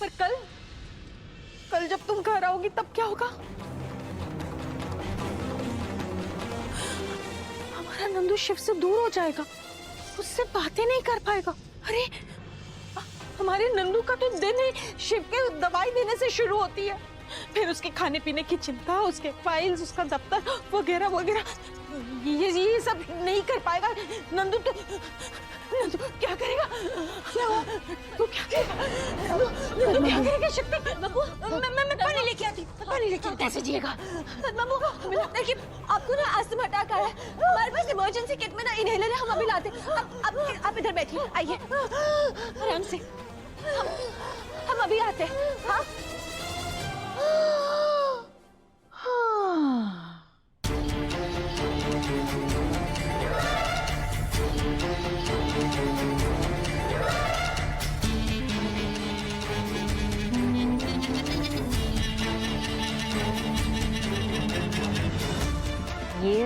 पर कल जब तुम घर आओगी तब क्या होगा? नंदू शिव से दूर हो जाएगा, उससे बातें नहीं कर पाएगा। अरे हमारे नंदू का तो दिन ही शिव के दवाई देने से शुरू होती है, फिर उसके खाने पीने की चिंता, उसके फाइल्स, उसका दफ्तर वगैरह वगैरह, ये सब नहीं कर पाएगा। नंदू क्या करेगा? क्या हुआ? तू क्या करेगा? नंदू क्या करेगा? शक्ति बाबू, मैं पानी लेके आती, पानी लेके आती। कैसे जिएगा? बाबू, हमें लगता है कि आपको ना अस्थमा अटैक आया है। हमारे पास इमरजेंसी किट में ना इनहेलर है, हम अभी लाते। आप इधर बैठिए, आइए आराम से, हम अभी आते हैं। हाँ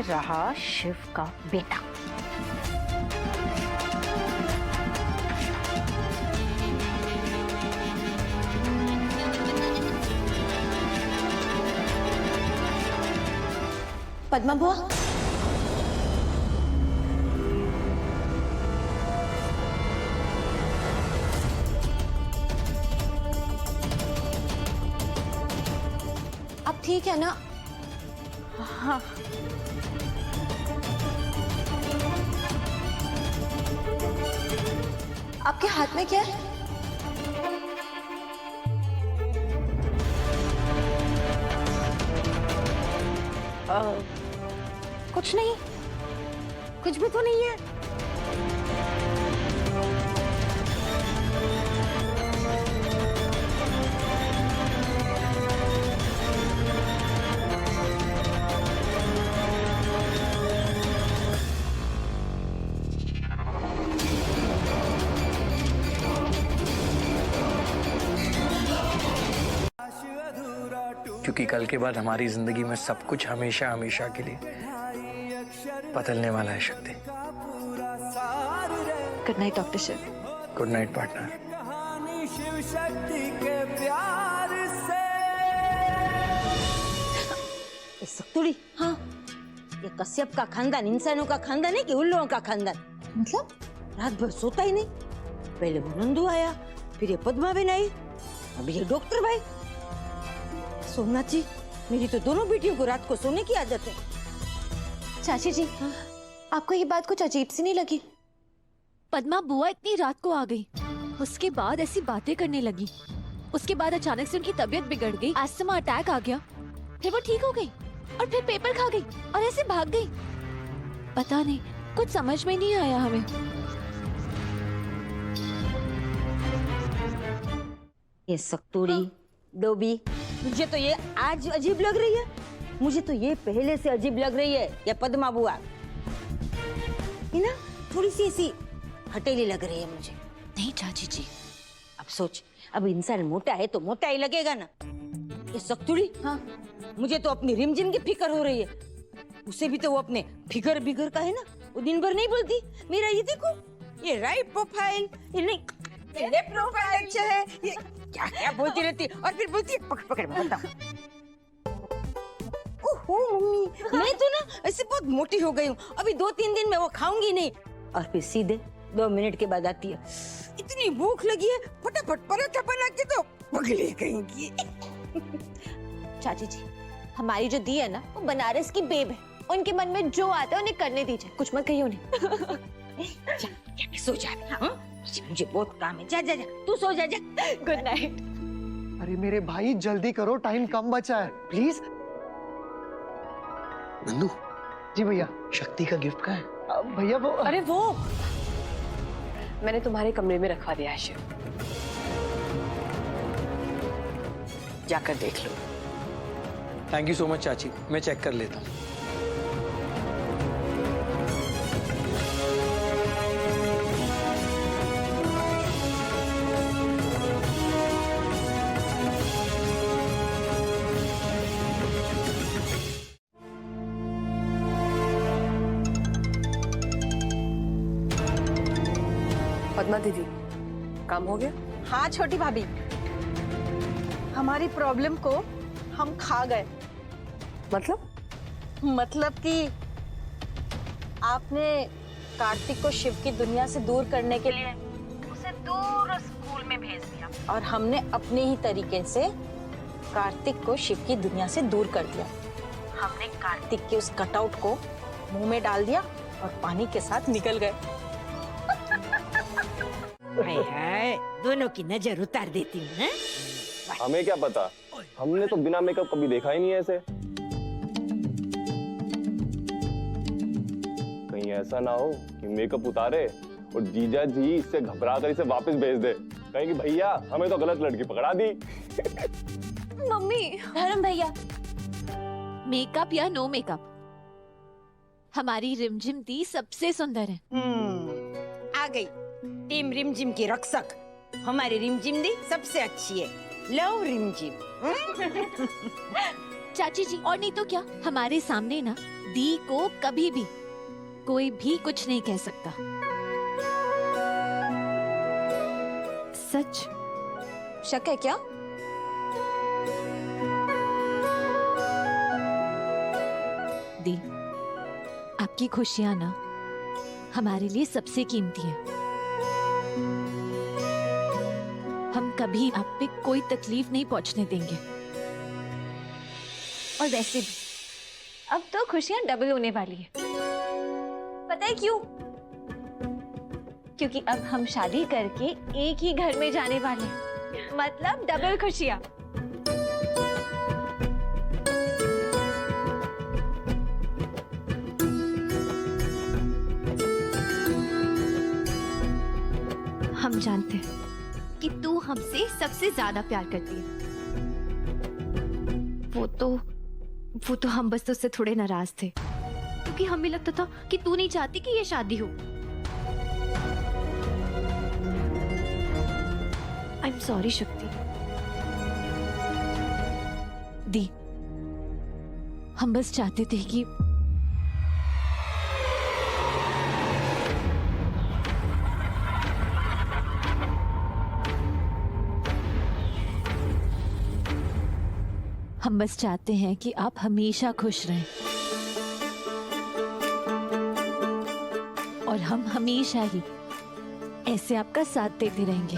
रहा शिव का बेटा। पद्मा बुआ, आप ठीक है ना? हाँ। आपके हाथ में क्या है? कुछ नहीं, कुछ भी तो नहीं है। क्योंकि कल के बाद हमारी जिंदगी में सब कुछ हमेशा हमेशा के लिए बदलने वाला है Shakti. Good night doctor Shiv. Good night partner. Shiv Shakti के प्यार से। सख्तुड़ी, हाँ, ये कश्यप का खानदान इंसानों का खानदान है कि उल्लुओं का खानदान? मतलब रात भर सोता ही नहीं। पहले वो नंदू आया, फिर ये पद्मा बहन आई, अभी ये डॉक्टर भाई। सोमनाथ जी, मेरी तो दोनों बेटियों को रात को सोने की आदत है। चाची जी, हाँ? आपको ये बात कुछ अजीब सी नहीं लगी? पद्मा बुआ इतनी रात को आ गई, उसके बाद ऐसी बातें करने लगी, उसके बाद अचानक से उनकी तबीयत बिगड़ गई, अस्थमा अटैक आ गया, फिर वो ठीक हो गई और फिर पेपर खा गई और ऐसे भाग गई। पता नहीं, कुछ समझ में नहीं आया हमें। ये सख्तुड़ी, डोबी, मुझे तो ये आज अजीब लग रही है। मुझे तो ये पहले से अजीब लग रही है। ये पद्मा बुआ ये ना थोड़ी सी ऐसी हटेली लग रही है मुझे। नहीं चाची जी, अब सोच, अब इंसान मोटा है तो मोटा ही लगेगा ना। ये सख्तुड़ी, हाँ, मुझे तो अपनी रिमझिम की फिक्र हो रही है। उसे भी तो वो अपने फिगर बिगर का है ना, वो दिन भर नहीं बोलती मेरा ये देखो, ये राइट प्रोफाइल, ये नहीं ये लेफ्ट प्रोफाइल अच्छा है, ये क्या क्या बोलती रहती है और फिर बोलती है पकड़ पकड़ बोलता हूँ। ओहो मम्मी, मैं तो ना ऐसे बहुत मोटी हो गई हूँ। अभी 2-3 दिन में वो खाऊंगी नहीं और फिर सीधे 2 मिनट के बाद आती है, इतनी भूख लगी है, फटाफट पराठा बना के तो पगली कहेंगी। चाची जी, हमारी जो दी है ना, वो बनारस की बेब है। उनके मन में जो आता है उन्हें करने दीजिए, कुछ मत कहिए उन्हें। सो जा, हाँ? मुझे बहुत काम है। जा जा जा, तू सो जा जा। Good night. अरे मेरे भाई जल्दी करो, टाइम कम बचा है, प्लीज। नंदू जी भैया। शक्ति का गिफ्ट कहाँ है? भैया वो, अरे वो मैंने तुम्हारे कमरे में रखवा दिया है शिव, जाकर देख लो। थैंक यू सो मच चाची, मैं चेक कर लेता हूँ। पद्मा दीदी, काम हो गया? हाँ छोटी भाभी, हमारी प्रॉब्लम को हम खा गए। मतलब कि आपने कार्तिक को शिव की दुनिया से दूर करने के लिए उसे दूर स्कूल में भेज दिया और हमने अपने ही तरीके से कार्तिक को शिव की दुनिया से दूर कर दिया। हमने कार्तिक के उस कटआउट को मुंह में डाल दिया और पानी के साथ निकल गए। हाय, दोनों की नजर उतार देती हूँ, हैं? हमें क्या पता, हमने तो बिना मेकअप कभी देखा ही नहीं ऐसे। कहीं ऐसा ना हो कि मेकअप उतारे और जीजा जी इससे घबरा कर इसे वापस भेज दे, कहीं कि भैया हमें तो गलत लड़की पकड़ा दी। मम्मी, धर्म भैया, मेकअप या नो मेकअप, हमारी रिमझिम दी सबसे सुंदर है। आ गई टीम रिमझिम की रक्षक। हमारी रिमझिम दी सबसे अच्छी है। लव रिमझिम। चाची जी, और नहीं तो क्या, हमारे सामने ना दी को कभी भी कोई भी कुछ नहीं कह सकता। सच। शक है क्या? दी, आपकी खुशियां ना हमारे लिए सबसे कीमती है। हम कभी आप पे कोई तकलीफ नहीं पहुंचने देंगे। और वैसे भी अब तो खुशियां डबल होने वाली है। पता है क्यों? क्योंकि अब हम शादी करके एक ही घर में जाने वाले हैं, मतलब डबल खुशियां। हम जानते हैं कि तू हमसे सबसे ज्यादा प्यार करती है। वो तो हम बस उससे थोड़े नाराज थे, क्योंकि हमें लगता था कि तू नहीं चाहती कि ये शादी हो। आई एम सॉरी शक्ति। दी, हम बस चाहते थे कि हम बस चाहते हैं कि आप हमेशा खुश रहें और हम हमेशा ही ऐसे आपका साथ देते रहेंगे।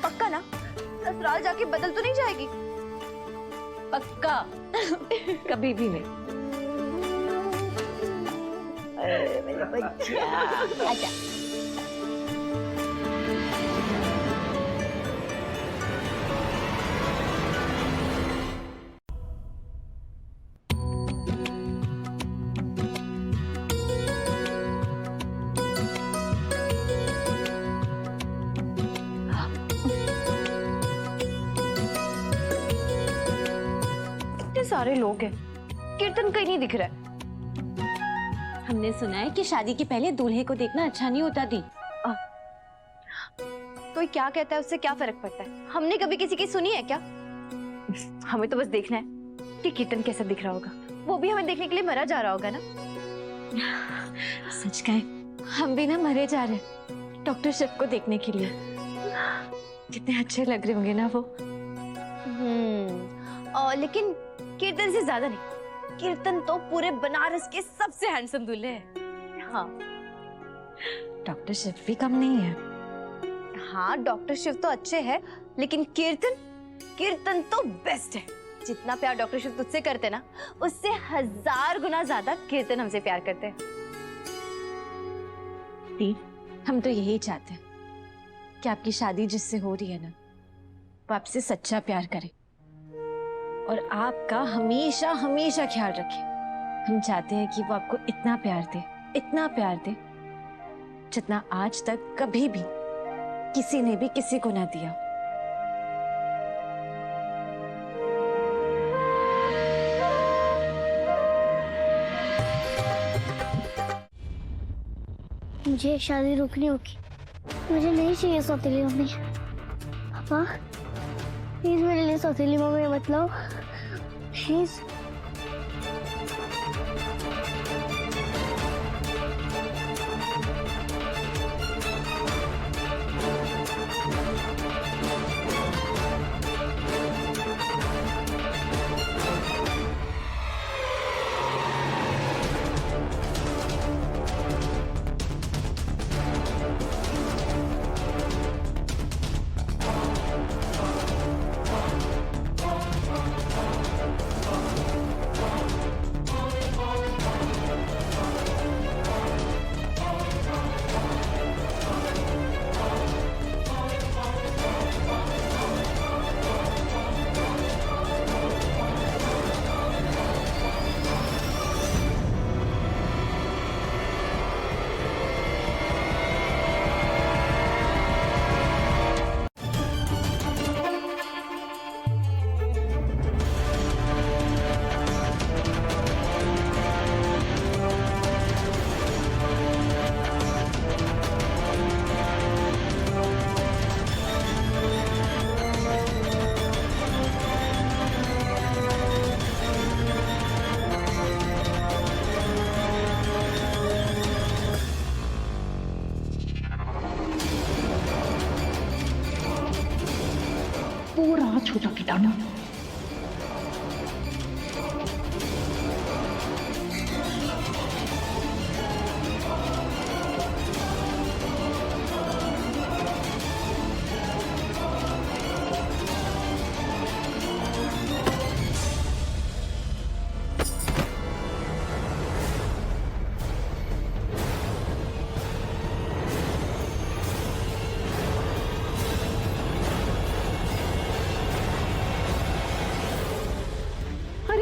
पक्का ना? ससुराल जाके बदल तो नहीं जाएगी? पक्का। कभी भी नहीं। मेरा बच्चा, आजा। इतने सारे लोग हैं, कीर्तन कहीं नहीं दिख रहा है। हमने सुना है कि शादी के पहले दूल्हे को देखना अच्छा नहीं होता। दी, कोई क्या कहता है उससे क्या फर्क पड़ता है? हमने कभी किसी की सुनी है क्या? हमें तो बस देखना है कि कीर्तन कैसा दिख रहा होगा। वो भी हमें देखने के लिए मरा जा रहा होगा ना। सच कहे, हम भी ना मरे जा रहे डॉक्टर शिव को देखने के लिए। कितने अच्छे लग रहे होंगे ना वो। लेकिन कीर्तन से ज्यादा नहीं। कीर्तन तो पूरे बनारस के सबसे हैंडसम दूल्हे हैं। हाँ, डॉक्टर शिव भी कम नहीं है। हाँ, डॉक्टर शिव तो अच्छे हैं, लेकिन कीर्तन तो बेस्ट है। जितना प्यार डॉक्टर शिव तुझसे करते ना, उससे 1000 गुना ज्यादा कीर्तन हमसे प्यार करते हैं। हम तो यही चाहते हैं कि आपकी शादी जिससे हो रही है ना, वो आपसे सच्चा प्यार करे और आपका हमेशा हमेशा ख्याल रखे। हम चाहते हैं कि वो आपको इतना प्यार दे जितना आज तक कभी भी किसी ने भी किसी को ना दिया। मुझे शादी रोकनी होगी। मुझे नहीं चाहिए सौतेली मम्मी। पापा, प्लीज मेरे लिए सौतेली मम्मी मत लाओ, प्लीज।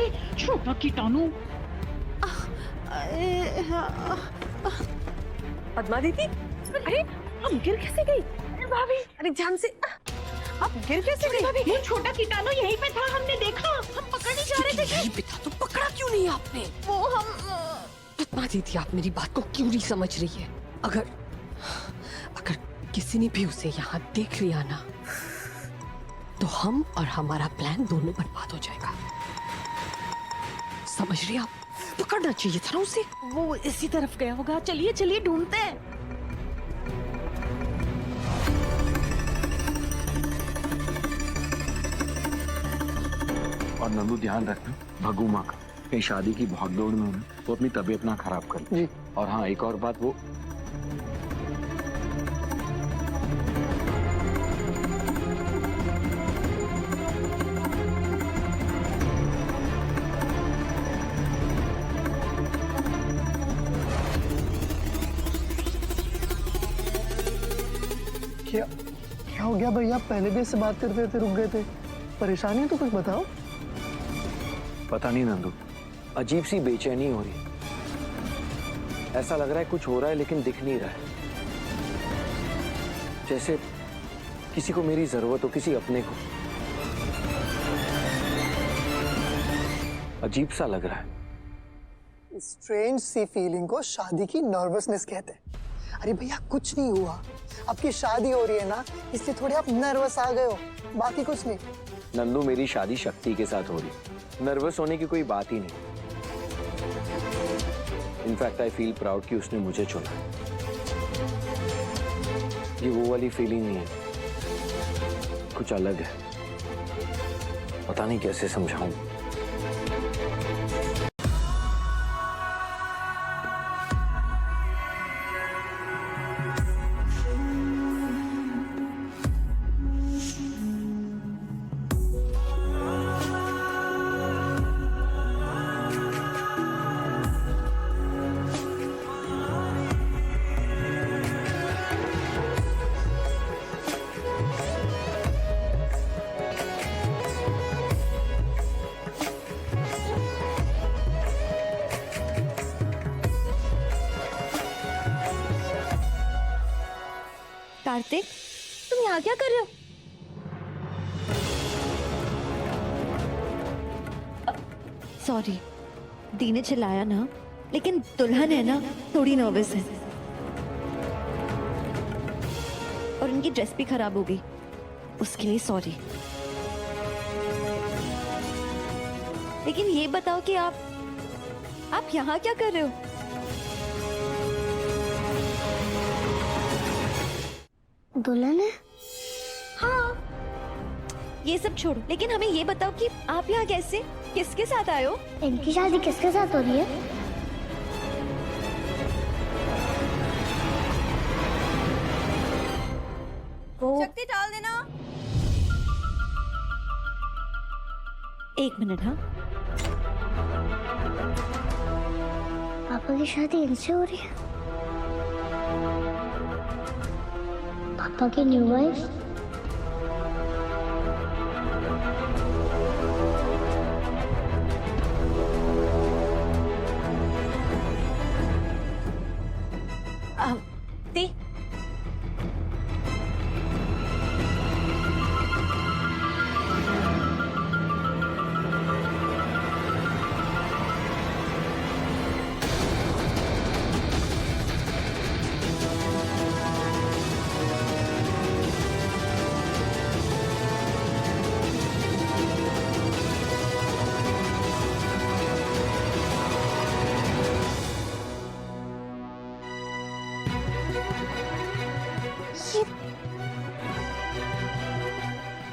अरे छोटा कीटाणु। पद्मा दीदी, अरे हम गिर कैसे गई? अरे भाभी, अरे ध्यान से, आप गिर कैसे गई? भाभी वो छोटा कीटाणु यहीं पे था, हमने देखा, हम पकड़ने जा रहे थे। यही बेटा, तो पकड़ा क्यों नहीं आपने? वो हम पद्मा दीदी, आप मेरी बात को क्यों नहीं समझ रही है? अगर किसी ने भी उसे यहाँ देख लिया ना, तो हम और हमारा प्लान दोनों बर्बाद हो जाएगा। समझ रही आप? पकड़ना चाहिए था ना उसे। वो इसी तरफ गया होगा, चलिए चलिए ढूंढते हैं। और नंदू ध्यान रखना भगू माँ का, कहीं शादी की भागदौड़ में ना वो अपनी तबीयत ना खराब कर ले। और हाँ, एक और बात, वो क्या हो गया भैया? पहले भी इससे बात करते थे, रुक गए थे। परेशानी है तो कुछ बताओ। पता नहीं नंदू, अजीब सी बेचैनी हो रही है। ऐसा लग रहा है कुछ हो रहा है लेकिन दिख नहीं रहा है, जैसे किसी को मेरी जरूरत हो, किसी अपने को। अजीब सा लग रहा है। स्ट्रेंज सी फीलिंग को शादी की नर्वसनेस कहते हैं। अरे भैया कुछ नहीं हुआ, आपकी शादी हो रही है ना, इसलिए थोड़े आप नर्वस आ गए हो, बाकी कुछ नहीं। नंदू, मेरी शादी शक्ति के साथ हो रही है, नर्वस होने की कोई बात ही नहीं। इनफैक्ट आई फील प्राउड कि उसने मुझे चुना। ये वो वाली फीलिंग नहीं है, कुछ अलग है, पता नहीं कैसे समझाऊं। कार्तिक, तुम यहाँ क्या कर रहे हो? सॉरी, दी ने चिल्लाया ना, लेकिन दुल्हन है ना, थोड़ी नर्वस है और उनकी ड्रेस भी खराब हो गई, उसके लिए सॉरी। लेकिन ये बताओ कि आप यहाँ क्या कर रहे हो? दुल्हन है? हाँ, ये सब छोड़ो, लेकिन हमें ये बताओ कि आप यहाँ कैसे, किसके साथ आए हो? इनकी शादी किसके साथ हो रही है? शक्ति डाल देना। एक मिनट। हाँ, पापा की शादी इनसे हो रही है? पापा की न्यू वाइफ? दी,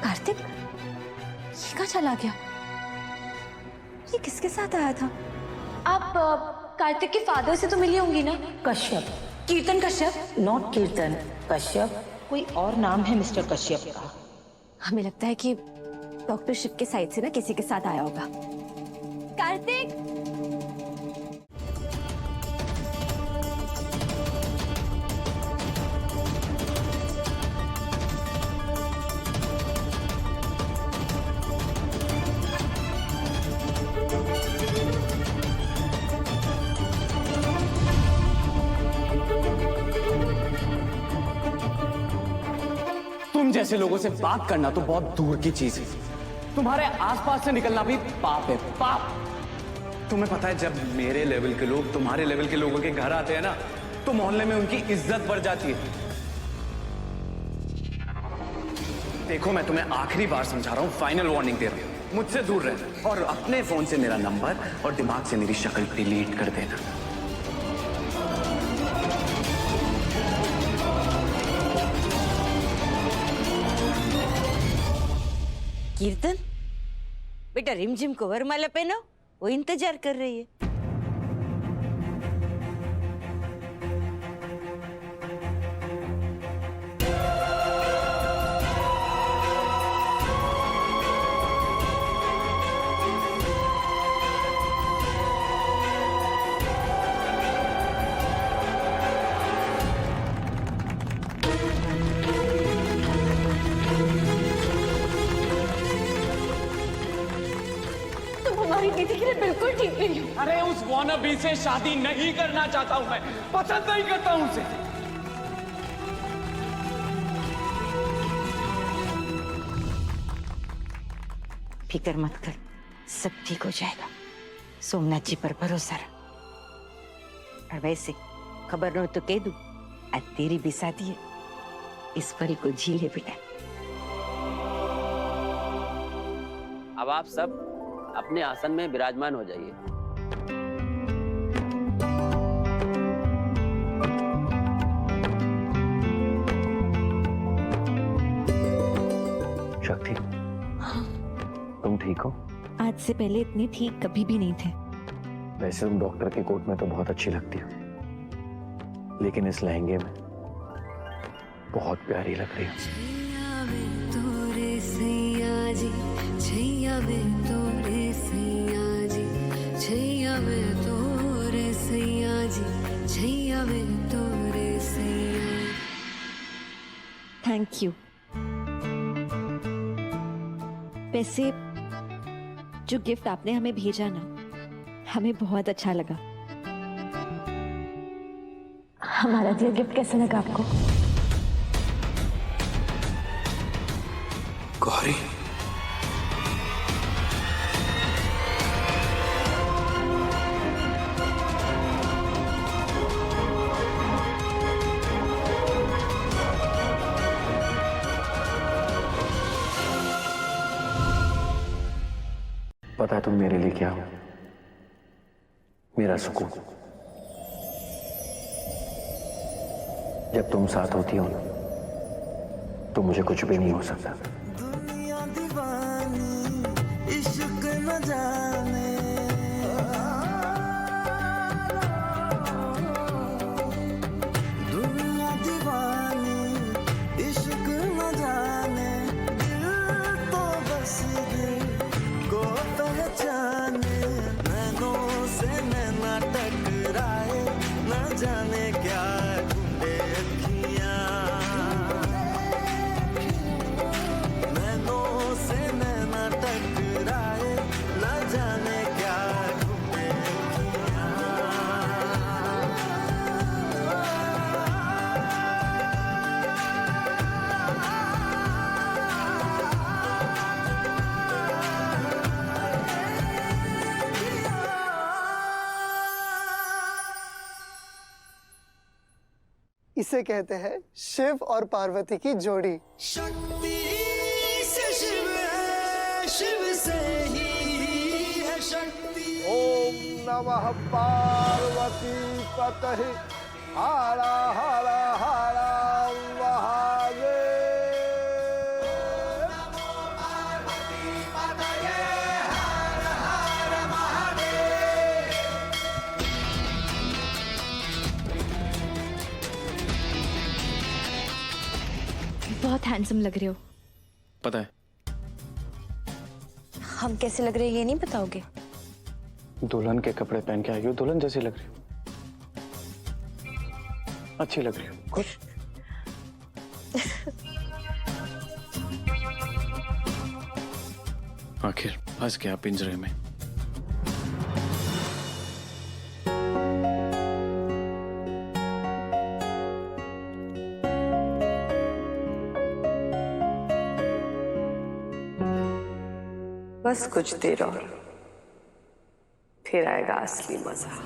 कार्तिक, ये कहाँ चला गया? ये किसके साथ आया था? आप कार्तिक के फादर से तो मिली होंगी ना? कश्यप। कीर्तन कश्यप? नॉट कीर्तन कश्यप, कोई और नाम है मिस्टर कश्यप का। हमें लगता है कि डॉक्टर शिव के साइड से ना किसी के साथ आया होगा। कार्तिक, जैसे लोगों से बात करना तो बहुत दूर की चीज है, तुम्हारे आसपास से निकलना भी पाप है, पाप। तुम्हें पता है, जब मेरे लेवल के लोग तुम्हारे लेवल के लोगों के घर आते हैं ना, तो मोहल्ले में उनकी इज्जत बढ़ जाती है। देखो, मैं तुम्हें आखिरी बार समझा रहा हूं, फाइनल वार्निंग दे रहा हूं, मुझसे दूर रहना और अपने फोन से मेरा नंबर और दिमाग से मेरी शक्ल डिलीट कर देना। कीर्तन, बेटा रिमझिम को वरमाला पहनाओ, वो इंतजार कर रही है। तुम्हारी दीदी के लिए बिल्कुल ठीक नहीं हूँ। अरे उस वानाबी से शादी नहीं करना चाहता हूं मैं, पसंद नहीं करता हूं उसे। फिक्र मत कर, सब ठीक हो जाएगा। सोमनाथ जी पर भरोसा रख। और वैसे खबर न तो कह दूं, आज तेरी भी शादी है, इस परी को झील है बेटा। अब आप सब अपने आसन में विराजमान हो जाइए। शक्ति, तुम ठीक हो? आज से पहले इतने ठीक कभी भी नहीं थे। वैसे तुम डॉक्टर के कोट में तो बहुत अच्छी लगती हो, लेकिन इस लहंगे में बहुत प्यारी लग रही हो। Thank you. वैसे जो गिफ्ट आपने हमें भेजा ना, हमें बहुत अच्छा लगा। हमारा दिया गिफ्ट कैसा लगा आपको? गौरी, पता है तुम मेरे लिए क्या हो? मेरा सुकून। जब तुम साथ होती हो ना, तो मुझे कुछ भी नहीं हो सकता। दुनिया दीवानी इश्क न जाने, दुनिया दीवानी इश्क न जाने, दिल तो बस दिल को पहचाने, नैनों से नैना टकराए, न जाने क्या ढूंढे अखियां, नैनों से नैना टकराए, न जाने क्या ढूंढे अखियां। इसे कहते हैं शिव और पार्वती की जोड़ी। शक्ति से शिव है, शिव से ही है शक्ति। ओम नमः पार्वती पतहि हरा हरा हरा महादेव। बहुत हैंडसम लग रहे हो। पता है, हम कैसे लग रहे हैं ये नहीं बताओगे? दुल्हन के कपड़े पहन के आई हो, दुल्हन जैसी लग रही हो, अच्छी लग रही हो। खुश? आखिर फंस गया पिंजरे में। बस कुछ देर और, फिर आएगा असली मजा।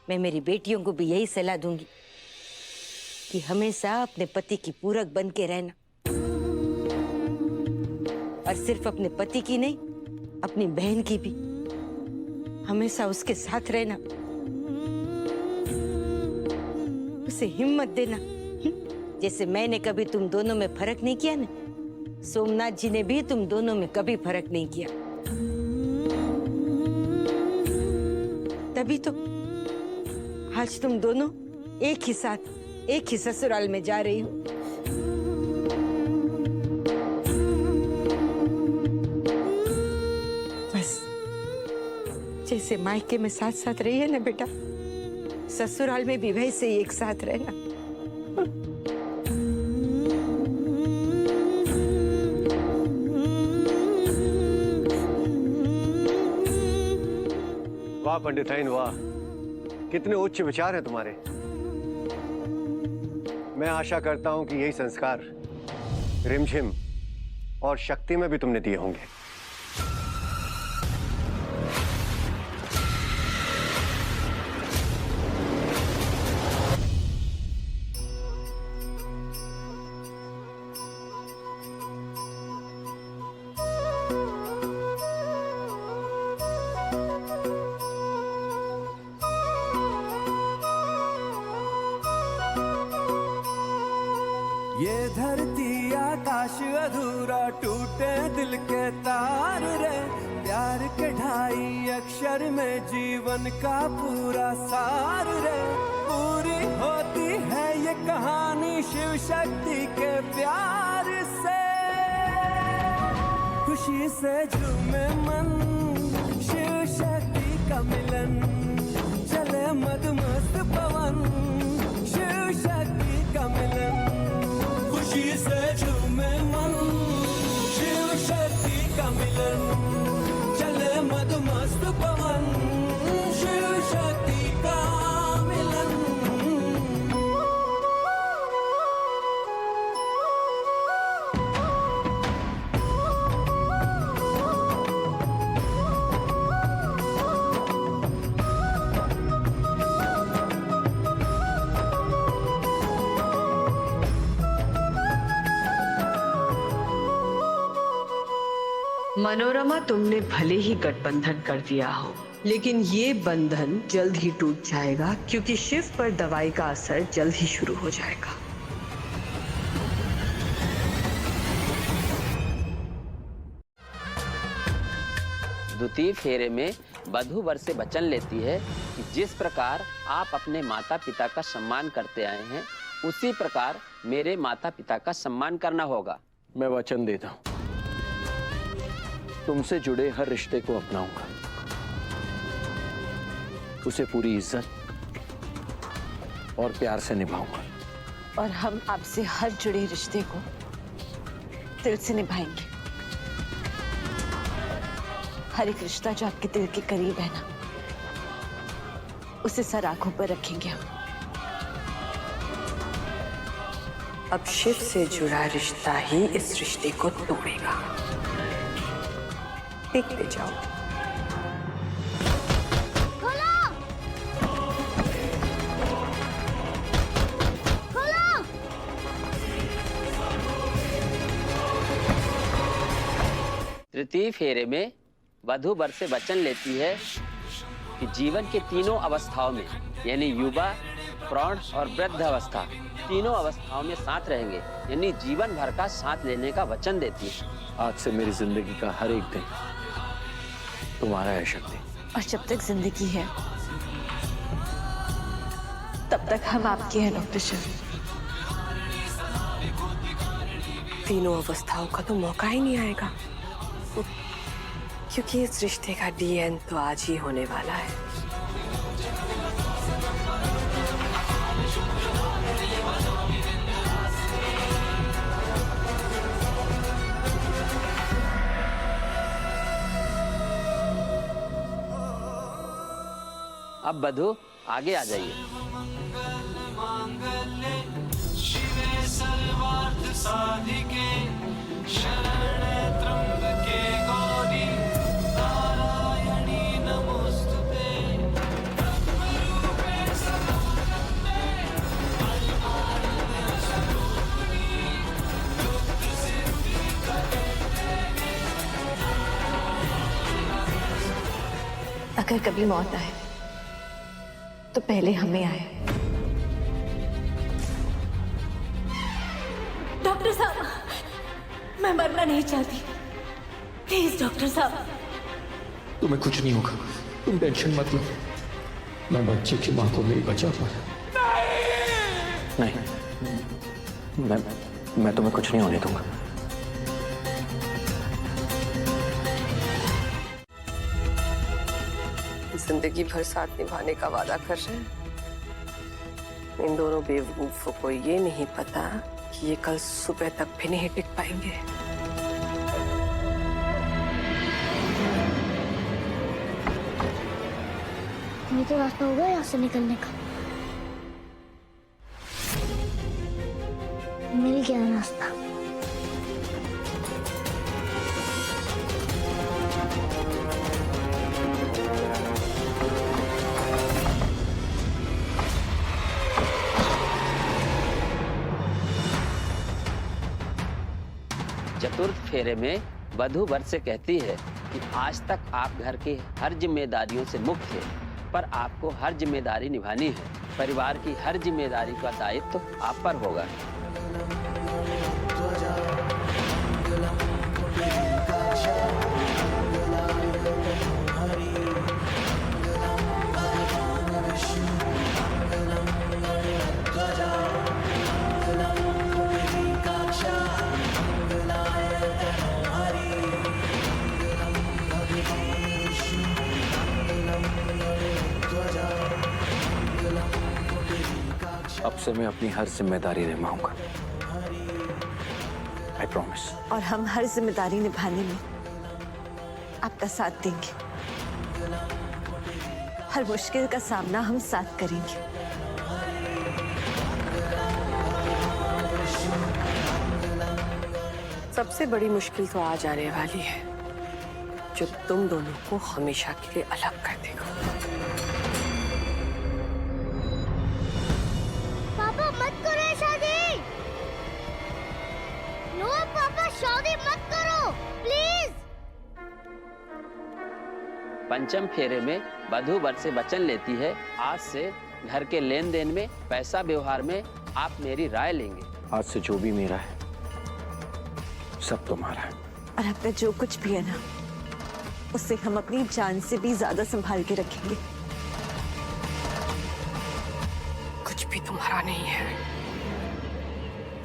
मैं मेरी बेटियों को भी यही सलाह दूंगी कि हमेशा अपने पति की पूरक बन के रहना, और सिर्फ अपने पति की नहीं, अपनी बहन की भी हमेशा उसके साथ रहना, उसे हिम्मत देना। जैसे मैंने कभी तुम दोनों में फर्क नहीं किया ना, सोमनाथ जी ने भी तुम दोनों में कभी फर्क नहीं किया। तभी तो आज तुम दोनों एक ही साथ, एक ही ससुराल में जा रही हो। बस जैसे मायके में साथ साथ रही है ना बेटा, ससुराल में भी वैसे ही एक साथ रहना। वाह पंडिताइन वाह, कितने उच्च विचार हैं तुम्हारे। मैं आशा करता हूं कि यही संस्कार रिमझिम और शक्ति में भी तुमने दिए होंगे। ये धरती आकाश अधूरा, टूटे दिल के तार रे, प्यार के ढाई अक्षर में जीवन का पूरा सार रे। पूरी होती है ये कहानी शिव शक्ति के प्यार से, खुशी से झूमे मन, शिव शक्ति का मिलन, चले मदमस्त पवन, शिव शक्ति का मिलन, खुशी से झूमे मन, शिव शक्ति का मिलन, चले मदमस्त पवन, शिव शक्ति का मिलन। मनोरमा, तुमने भले ही गठबंधन कर दिया हो, लेकिन ये बंधन जल्द ही टूट जाएगा, क्योंकि शिव पर दवाई का असर जल्द ही शुरू हो जाएगा। द्वितीय फेरे में वधू वर से वचन लेती है कि जिस प्रकार आप अपने माता पिता का सम्मान करते आए हैं, उसी प्रकार मेरे माता पिता का सम्मान करना होगा। मैं वचन देता हूं, तुमसे जुड़े हर रिश्ते को अपनाऊंगा, उसे पूरी इज्जत और प्यार से निभाऊंगा। और हम आपसे हर जुड़े रिश्ते को दिल से निभाएंगे। हर एक रिश्ता जो आपके दिल के करीब है ना, उसे सर आंखों पर रखेंगे हम। अब शिव से जुड़ा रिश्ता ही इस रिश्ते को तोड़ेगा। देखते जाओ। तृतीय फेरे में वधू वर से वचन लेती है कि जीवन के तीनों अवस्थाओं में यानी युवा, प्रौढ़ और वृद्ध अवस्था, तीनों अवस्थाओं में साथ रहेंगे, यानी जीवन भर का साथ लेने का वचन देती है। आज से मेरी जिंदगी का हर एक दिन तुम्हारा है शक्ति। और जब तक जिंदगी है तब तक हम आपके हैं डॉक्टर शिव। तीनों अवस्थाओं का तो मौका ही नहीं आएगा, क्योंकि इस रिश्ते का डीएन तो आज ही होने वाला है। अब बधू आगे आ जाइए। शिवे सर्वार्थ साधिके शरणे त्र्यंबके गौरी नारायणी नमोस्तुते ब्रह्मरूपे सदानंदे परमानंद स्वरूपिणी दुख सिद्धि करे अगर कभी मौत आए तो पहले हमें आए। डॉक्टर साहब, मैं मरना नहीं चाहती, प्लीज डॉक्टर साहब। तुम्हें कुछ नहीं होगा, तुम टेंशन मत लो। मैं बच्चे की मां को नहीं बचा पाया। नहीं, मैं तुम्हें कुछ नहीं होने दूंगा। जिंदगी भर साथ निभाने का वादा कर रहे हैं। इन दोनों बेवकूफों को ये नहीं पता कि ये कल सुबह तक भी नहीं टिक पाएंगे। ये तो रास्ता होगा यहाँ से निकलने का। मिल गया रास्ता। चतुर्थ फेरे में वधू वर से कहती है कि आज तक आप घर की हर जिम्मेदारियों से मुक्त थे, पर आपको हर जिम्मेदारी निभानी है। परिवार की हर जिम्मेदारी का दायित्व आप पर होगा। अब से मैं अपनी हर जिम्मेदारी निभाऊंगा। I promise। और हम हर जिम्मेदारी निभाने में आपका साथ देंगे। हर मुश्किल का सामना हम साथ करेंगे। सबसे बड़ी मुश्किल तो आज आने वाली है, जो तुम दोनों को हमेशा के लिए अलग कर देगा। पापा मत करो ये शादी। नो पापा, शादी मत करो प्लीज। पंचम फेरे में वधू वर से वचन लेती है, आज से घर के लेन देन में, पैसा व्यवहार में आप मेरी राय लेंगे। आज से जो भी मेरा है सब तुम्हारा है। और आपका जो कुछ भी है ना, उसे हम अपनी जान से भी ज्यादा संभाल के रखेंगे। कुछ भी तुम्हारा नहीं है,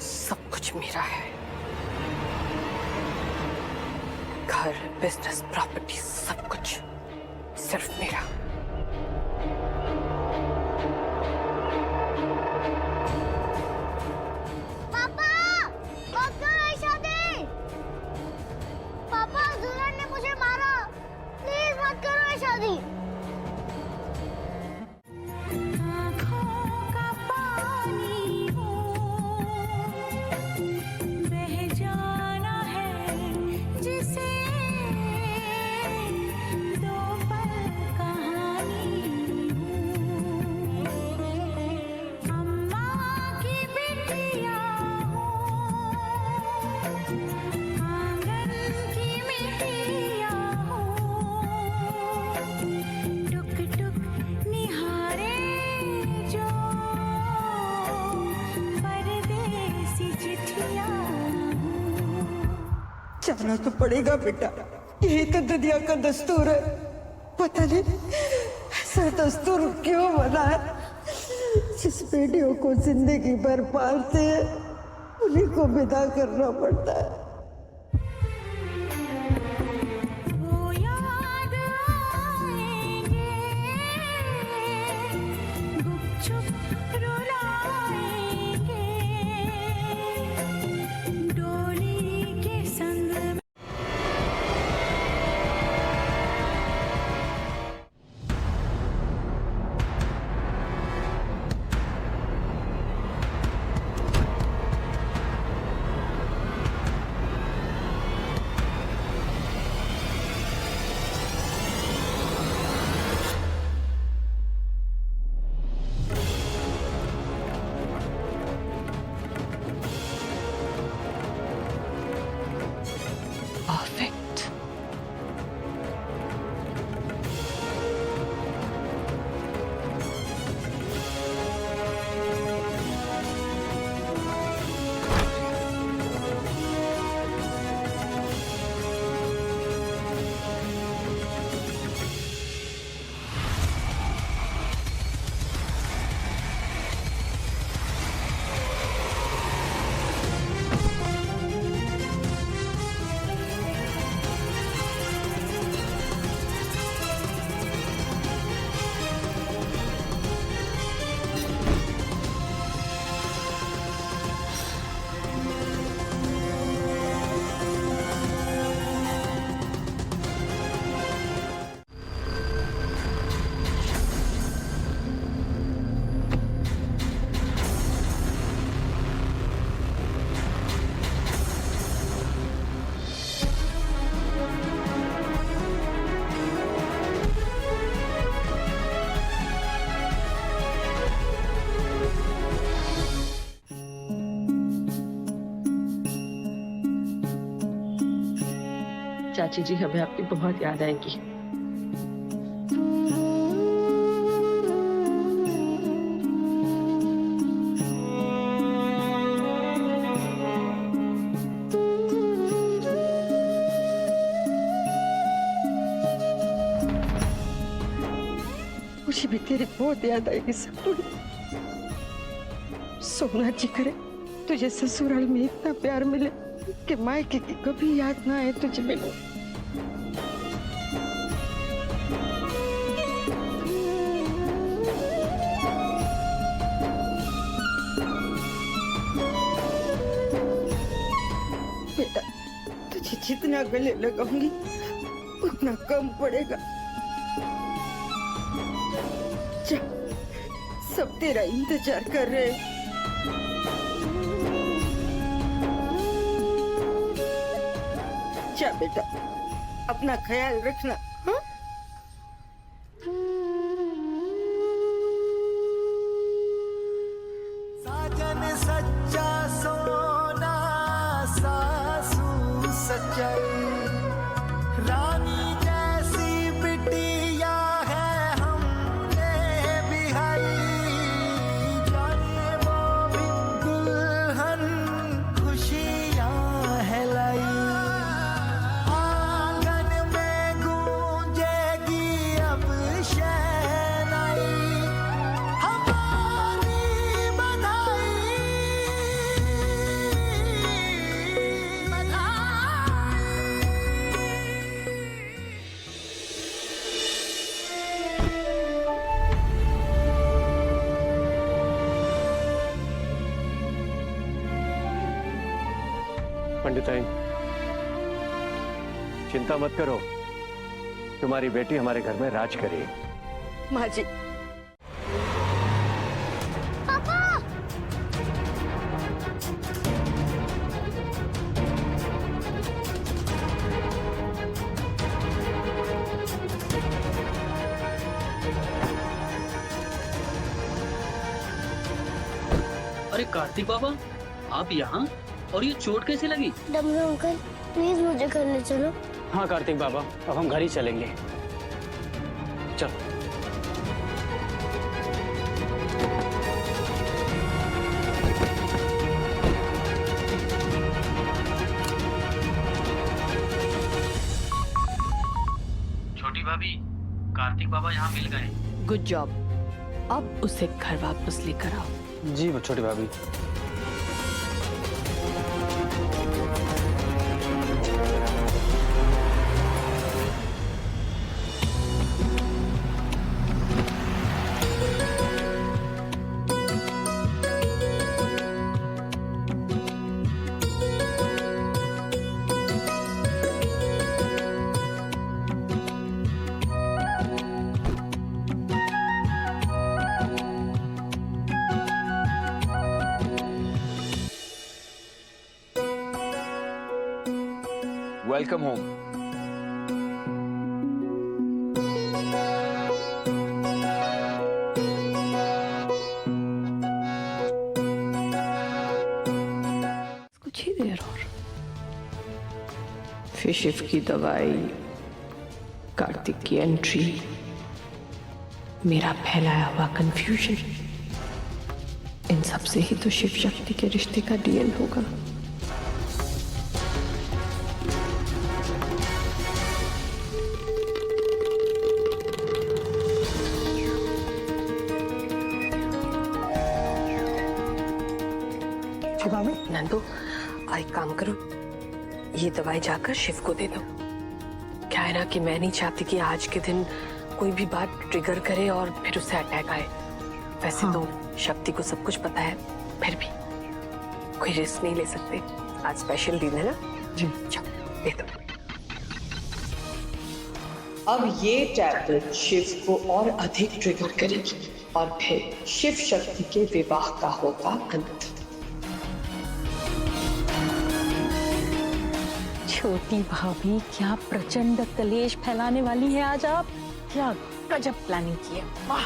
सब कुछ मेरा है। घर, बिजनेस, प्रॉपर्टी, सब कुछ सिर्फ मेरा। पापा मत करो ये शादी। पापा जुलान ने मुझे मारा, प्लीज मत करो ये शादी। जाना तो पड़ेगा बेटा, यही तो दुनिया का दस्तूर है। पता नहीं ऐसा दस्तूर क्यों बना है, जिस बेटियों को जिंदगी भर पालते हैं उन्हीं को विदा करना पड़ता है। चाची जी, हमें आपकी बहुत याद आएगी। मुझे भी तेरी बहुत याद आएगी सतुड़ी। सोना जी करे तुझे ससुराल में इतना प्यार मिले कि मायके की कभी याद ना आए तुझे मिले। बेटा, तुझे जितना गले लगाऊंगी उतना कम पड़ेगा। जा, सब तेरा इंतजार कर रहे हैं। जा बेटा, अपना ख्याल रखना। हाँ? साजन सच्चा सोना, सासू सच्चाई, रानी जैसी बिटिया है हमने बिहाई, जाने वो भी दुल्हन खुशियां है लाई। पंडिताइन, चिंता मत करो, तुम्हारी बेटी हमारे घर में राज करेगी। माँ जी। पापा! अरे कार्तिक बाबा, आप यहाँ? और ये चोट कैसे लगी? डमरू अंकल, प्लीज मुझे घर ले चलो। हाँ कार्तिक बाबा, अब हम घर ही चलेंगे। चलो। कार्तिक बाबा यहाँ मिल गए। Good job. अब उसे घर वापस लेकर आओ। जी छोटी भाभी। Welcome home. कुछ ही देर और फिर शिव की दवाई, कार्तिक की एंट्री, मेरा फैलाया हुआ कंफ्यूजन, इन सब से ही तो शिव शक्ति के रिश्ते का डीएल होगा। नंदू, एक काम करो, ये दवाई जाकर शिव को दे दो। क्या है ना कि मैं नहीं चाहती कि आज के दिन कोई भी बात ट्रिगर करे और फिर उसे अटैक आए। वैसे तो शक्ति को सब कुछ पता है, फिर भी कोई रिस्क नहीं ले सकते। आज स्पेशल दिन है ना। जी चलो दे दो। अब ये टैबलेट शिव को और अधिक ट्रिगर करेगी और फिर शिव शक्ति के विवाह का होगा अंत। छोटी भाभी, क्या प्रचंड कलेश फैलाने वाली है आज आप। क्या गजब प्लानिंग की है, वाह।